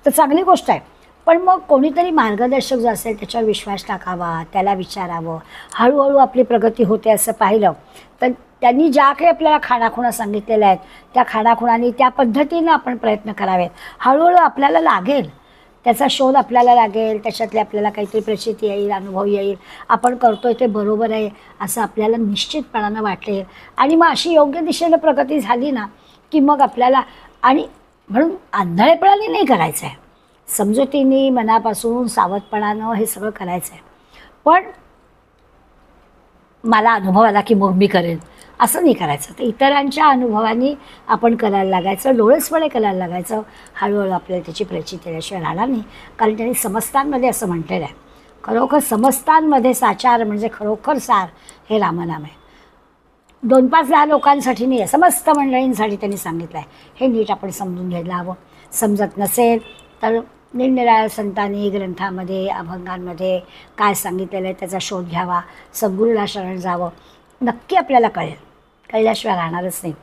तर चांगली गोष्ट आहे, पण मग कोणीतरी मार्गदर्शक जो असेल त्याच्यावर विश्वास टाकावा, त्याला विचारावं. हळूहळू आपली प्रगती होते असं पाहिलं तर त्यांनी ज्या काही आपल्याला खाणाखुणा सांगितलेल्या आहेत त्या खाणाखुणांनी त्या पद्धतीनं आपण प्रयत्न करावेत. हळूहळू आपल्याला लागेल, त्याचा शोध आपल्याला लागेल, त्याच्यातले आपल्याला काहीतरी प्रचिती येईल, अनुभव येईल. आपण करतोय ते बरोबर आहे असं आपल्याला निश्चितपणानं वाटेल. आणि मग अशी योग्य दिशेनं प्रगती झाली ना की मग आपल्याला, आणि म्हणून आंधळेपणाने नाही करायचं आहे, समजुतीने मनापासून सावधपणानं हे सगळं करायचं आहे. पण मला अनुभव आला की मग मी करेन असं नाही करायचं. तर इतरांच्या अनुभवांनी आपण करायला लागायचं, डोळसपणे करायला लागायचं. हळूहळू आपल्याला त्याची प्रचिती त्याशिवाय राहणार नाही. कारण त्यांनी समस्तांमध्ये असं म्हटलेलं आहे, खरोखर समस्तांमध्ये साचार म्हणजे खरोखर सार हे रामनाम आहे. 2-5 लोकांसाठी नाही आहे, समस्त मंडळींसाठी त्यांनी सांगितलं आहे. हे नीट आपण समजून घ्यायला हवं. समजत नसेल तर निरनिराळ्या संतांनी ग्रंथामध्ये अभंगांमध्ये काय सांगितलेलं आहे त्याचा शोध घ्यावा, सद्गुरूला शरण जावं. नक्की आपल्याला कळेल, कळल्याशिवाय राहणारच नाही.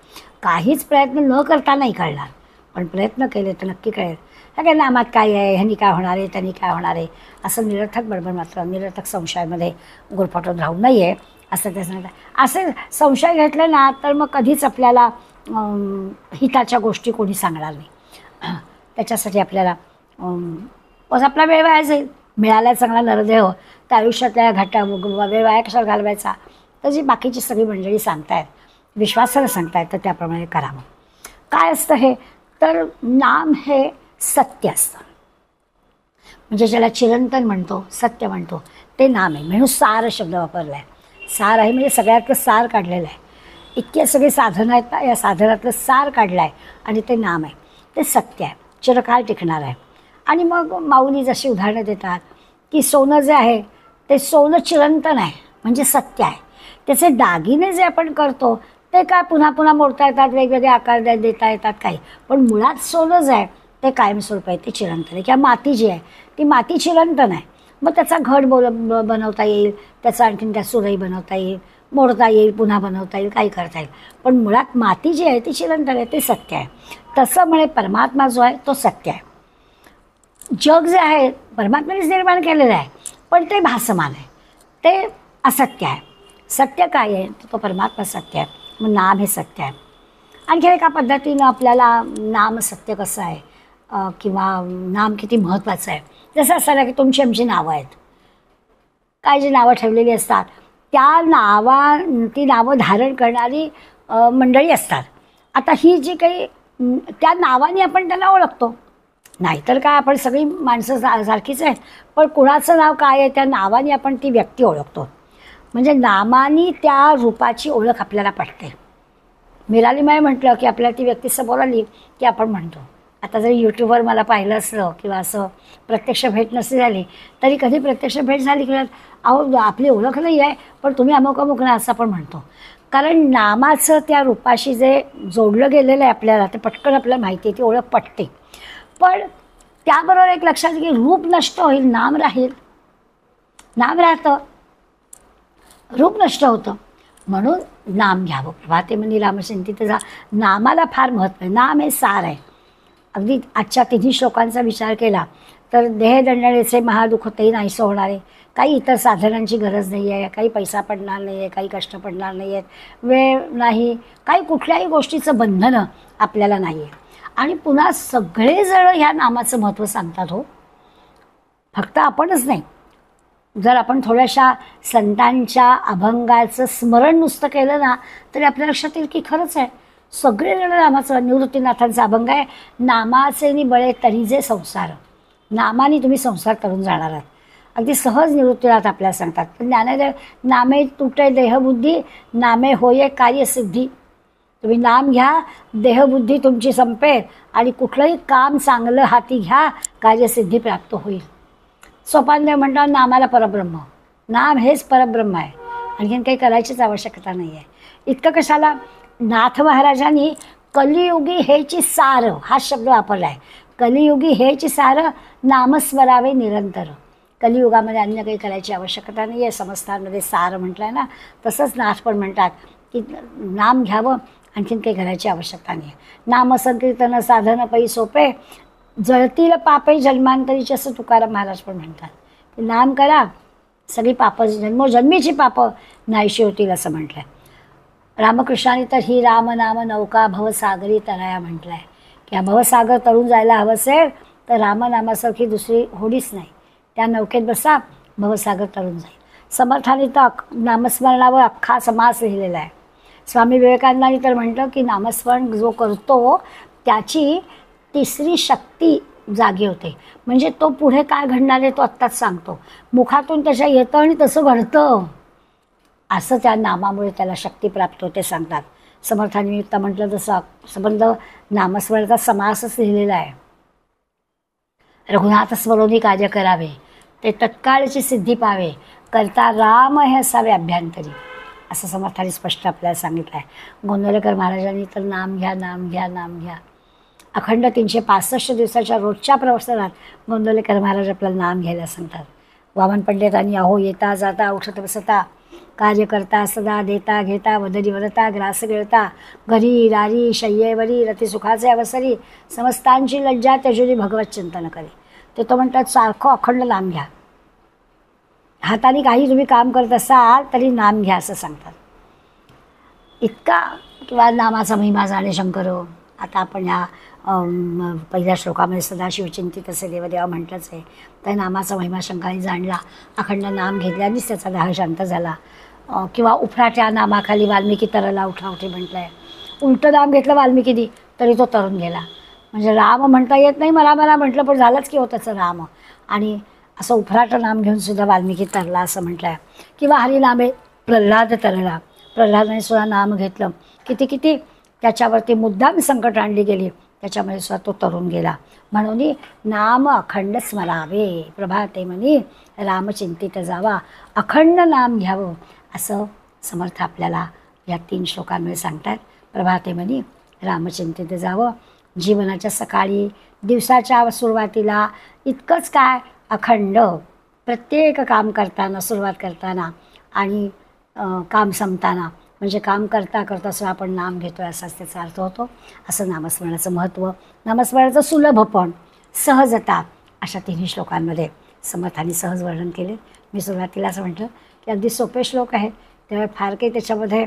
काहीच प्रयत्न न करता नाही कळणार, पण प्रयत्न केले तर नक्की कळेल. काय नामात काय आहे, ह्यांनी काय होणार आहे, त्यांनी काय होणार आहे असं निरर्थक बडबड मात्र निरर्थक संशयामध्ये गुरफटून राहू नये असं ते सांगतात. असे संशय घेतले ना तर मग कधीच आपल्याला हिताच्या गोष्टी कोणी सांगणार नाही. त्याच्यासाठी आपल्याला बस आपला वेळ वाया जाईल. मिळाला चांगला नरदेह तर आयुष्यातल्या घाटा वेळ वाया कशाला घालवायचा. तर जी बाकीची सगळी मंडळी सांगतायत, विश्वासानं सांगतायत तर त्याप्रमाणे करावं. काय असतं हे तर नाम हे सत्य असतं. म्हणजे ज्याला चिरंतन म्हणतो, सत्य म्हणतो ते नाम आहे. म्हणून सार शब्द वापरला आहे. सार आहे म्हणजे सगळ्यातलं सार काढलेलं आहे. इतके सगळे साधनं आहेत ना, या साधनातलं सार काढलं आहे आणि ते नाम आहे. ते सत्य आहे, चिरकाळ टिकणार आहे. आणि मग माऊली जशी उदाहरणं देतात की सोनं जे आहे ते सोनं चिरंतन आहे म्हणजे सत्य आहे. त्याचे दागिने जे आपण करतो ते काय पुन्हा पुन्हा मोडता येतात, वेगवेगळे आकार देता येतात काही, पण मुळात सोनं जे आहे ते कायमस्वरूपी आहे, ते चिरंतन आहे. किंवा माती जी आहे ती माती चिरंतन आहे. मग त्याचा घट बनवता येईल, त्याचा आणखीन त्या सुरई बनवता येईल, मोडता येईल, पुन्हा बनवता येईल, काही करता येईल, पण मुळात माती जी आहे ती चिरंतन आहे, ते सत्य आहे. तसं म्हणे परमात्मा जो आहे तो सत्य आहे. जग जे आहे परमात्म्यानेच निर्माण केलेलं आहे, पण ते भासमान आहे, ते असत्य आहे. सत्य काय आहे? तो परमात्मा सत्य आहे. मग नाम हे सत्य आहे. आणखी एका पद्धतीनं आपल्याला नाम सत्य कसं आहे किंवा नाम किती महत्त्वाचं आहे. जसं असं ना की तुमची आमची नावं आहेत, काय जी नावं ठेवलेली असतात ती नावं धारण करणारी मंडळी असतात. आता ही जी काही त्या नावाने आपण त्यांना ओळखतो, नाहीतर काय आपण सगळी माणसं सारखीच आहेत, पण कुणाचं नाव काय आहे त्या नावाने आपण ती व्यक्ती ओळखतो. म्हणजे नामाने त्या रूपाची ओळख आपल्याला पटते. मिरालीमाई म्हटलं की आपल्याला ती व्यक्ती समोर आली की आपण म्हणतो. आता जरी यूट्यूबवर मला पाहिलं असलं किंवा असं प्रत्यक्ष भेट नसली झाली तरी कधी प्रत्यक्ष भेट झाली की अहो आपली ओळख नाही आहे पण तुम्ही अमुक अमुक ना असं आपण म्हणतो. कारण नामाचं त्या रूपाशी जे जोडलं गेलेलं आहे आपल्याला ते पटकन आपल्याला माहिती आहे, ती ओळख पटते. पण त्याबरोबर एक लक्षात की रूप नष्ट होईल, नाम राहील. नाम राहतं, रूप नष्ट होतं. म्हणून नाम घ्यावं. प्रभाते म्हणे रामचिंतित जा. नामाला फार महत्त्व आहे. नाम हे सार आहे. अगदी आजच्या तिन्ही श्लोकांचा विचार केला तर देहदंडनेचे महादुःख तेही नाहीसं होणार आहे. काही इतर साधनांची गरज नाही आहे, काही पैसा पडणार नाही आहे, काही कष्ट पडणार नाही आहेत, वेळ नाही, काही कुठल्याही गोष्टीचं बंधनं आपल्याला नाही आहे. आणि पुन्हा सगळेजण ह्या नामाचं महत्त्व सांगतात हो, फक्त आपणच नाही. जर आपण थोड्याशा संतांच्या अभंगाचं स्मरण नुसतं केलं ना तरी आपल्या लक्षात येईल की खरंच आहे. सगळेजण नामाचं, निवृत्तीनाथांचा अभंग आहे, नामाचे नि बळे तरीजे संसार. नामाने तुम्ही संसार करून जाणार आहात. अगदी सहज निवृत्तीनाथ आपल्याला सांगतात. ज्ञानदेव नामे तुटे देहबुद्धी, नामे होये कार्यसिद्धी. तुम्ही नाम घ्या, देहबुद्धी तुमची संपेल आणि कुठलंही काम चांगलं हाती घ्या, कार्यसिद्धी प्राप्त होईल. सोपानदेव म्हणतात नामाला परब्रह्म. नाम हेच परब्रह्म आहे, आणखीन काही करायचीच आवश्यकता नाही आहे. इतकं कशाला? नाथ महाराजांनी कलियुगी हेची सार हा शब्द वापरला आहे. कलियुगी हेची सार नामस्मरावे निरंतर. कलियुगामध्ये अन्य काही करायची आवश्यकता नाही आहे. समस्थांमध्ये सार म्हटलं आहे ना, तसंच नाथ पण म्हणतात की नाम घ्यावं, आणखीन काही करायची आवश्यकता नाही आहे. नामसंकीर्तन साधन पै सोपे, जळतील पापे जन्मांतरीची असं तुकाराम महाराज पण म्हणतात की नाम करा, सगळी पापं जन्मोजन्मीची पापं नाहीशी होतील असं म्हटलं आहे. रामकृष्णाने तर ही रामनाम नौका भवसागरी तराया म्हटलं आहे की हा भवसागर तरुण जायला हवं असेल तर रामनामासारखी दुसरी होडीच नाही. त्या नौकेत बसा, भवसागर तरुण जाईल. समर्थाने तर नामस्मरणावर अख्खा समास लिहिलेला आहे. स्वामी विवेकानंदांनी तर म्हटलं की नामस्मरण जो करतो त्याची तिसरी शक्ती जागी होते. म्हणजे तो पुढे काय घडणार आहे तो आत्ताच सांगतो, मुखातून त्याच्या येतं आणि तसं घडतं. असं त्या नामामुळे त्याला शक्ती प्राप्त होते सांगतात. समर्थांनी म्हटलं तसं संबंध नामस्मरणाचा समासच लिहिलेला आहे. रघुनाथ स्मरोनी कार्य करावे, ते तत्काळची सिद्धी पावे, करता राम हे असावे अभ्यंतरी, असं समर्थांनी स्पष्ट आपल्याला सांगितलं आहे. गोंदवलेकर महाराजांनी तर नाम घ्या, नाम घ्या, नाम घ्या. अखंड 365 दिवसाच्या रोजच्या प्रवचनात गोंदवलेकर महाराज आपल्याला नाम घ्यायला सांगतात. वामन पंडितांनी अहो येता जाता उठत बसता, कार्य करता सदा देता घेता, वदरी वदता ग्रास गिळता, घरी रारी शय्येवरी रती सुखाचे अवसरी, समस्तांची लज्जा त्यजुनी भगवत चिंतन करी. ते तो म्हणतात सारखं अखंड नाम घ्या. हाताने काही तुम्ही काम करत असाल तरी नाम घ्या असं सांगतात. इतका किंवा नामाचा महिमा जाणे शंकर. आता आपण ह्या पहिल्या श्लोकामध्ये सदाशिवचिंतित असे देवदेवा म्हटलंच आहे. त्या नामाचा महिमा शंकरांनी जाणला, अखंड नाम घेतल्यानेच त्याचा दाह शांत झाला. किंवा उफराट्या नामाखाली वाल्मिकी तरला उठावठी म्हटलं आहे. उलटं नाम घेतलं वाल्मिकीनी तरी तो तरुण गेला. म्हणजे राम म्हणता येत नाही, मला म्हटलं पण झालंच की हो त्याचं राम. आणि असं उफराटं नाम घेऊन सुद्धा वाल्मिकी तरला असं म्हटलं आहे. किंवा हरिनामे प्रल्हाद तरला, प्रल्हादाने सुद्धा नाम घेतलं. किती त्याच्यावरती मुद्दाम संकट आणली गेली, त्याच्यामध्ये सुद्धा तो तरुण गेला. म्हणून नाम अखंड स्मरावे, प्रभाते म्हणी रामचिंतित जावा, अखंड नाम घ्यावं असं समर्थ आपल्याला या 3 श्लोकांमध्ये सांगतात. प्रभाते म्हणी रामचिंतित जावं. जीवनाच्या सकाळी दिवसाच्या सुरुवातीला इतकंच काय, अखंड प्रत्येक काम करताना, सुरुवात करताना आणि काम संपताना, म्हणजे काम करता करता सुद्धा आपण नाम घेतो आहे असाच त्याचा अर्थ होतो. असं नामस्मरणाचं महत्त्व, नामस्मरणाचं सुलभपण, सहजता, अशा तिन्ही श्लोकांमध्ये समर्थांनी सहज वर्णन केले. मी सुरुवातीलाच म्हटलं की अगदी सोपे श्लोक आहेत, त्यामुळे फार काही त्याच्यामध्ये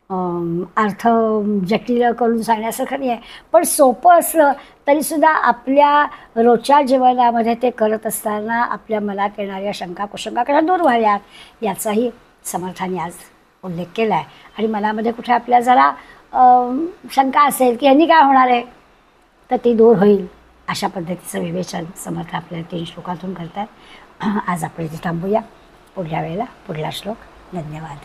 अर्थ जटिल करून सांगण्यासारखं नाही आहे. पण सोपं असलं तरीसुद्धा आपल्या रोजच्या जीवनामध्ये ते करत असताना आपल्या मनात येणाऱ्या शंका कुशंका कशा दूर व्हाव्यात याचाही समर्थांनी आज उल्लेख केला आहे. आणि मनामध्ये कुठे आपल्या जरा शंका असेल की ह्यांनी काय होणार आहे, तर ती दूर होईल अशा पद्धतीचं विवेचन समर्थ आपल्या 3 श्लोकातून करतात. आज आपण इथे थांबूया. पुढल्या वेळेला पुढला श्लोक. धन्यवाद.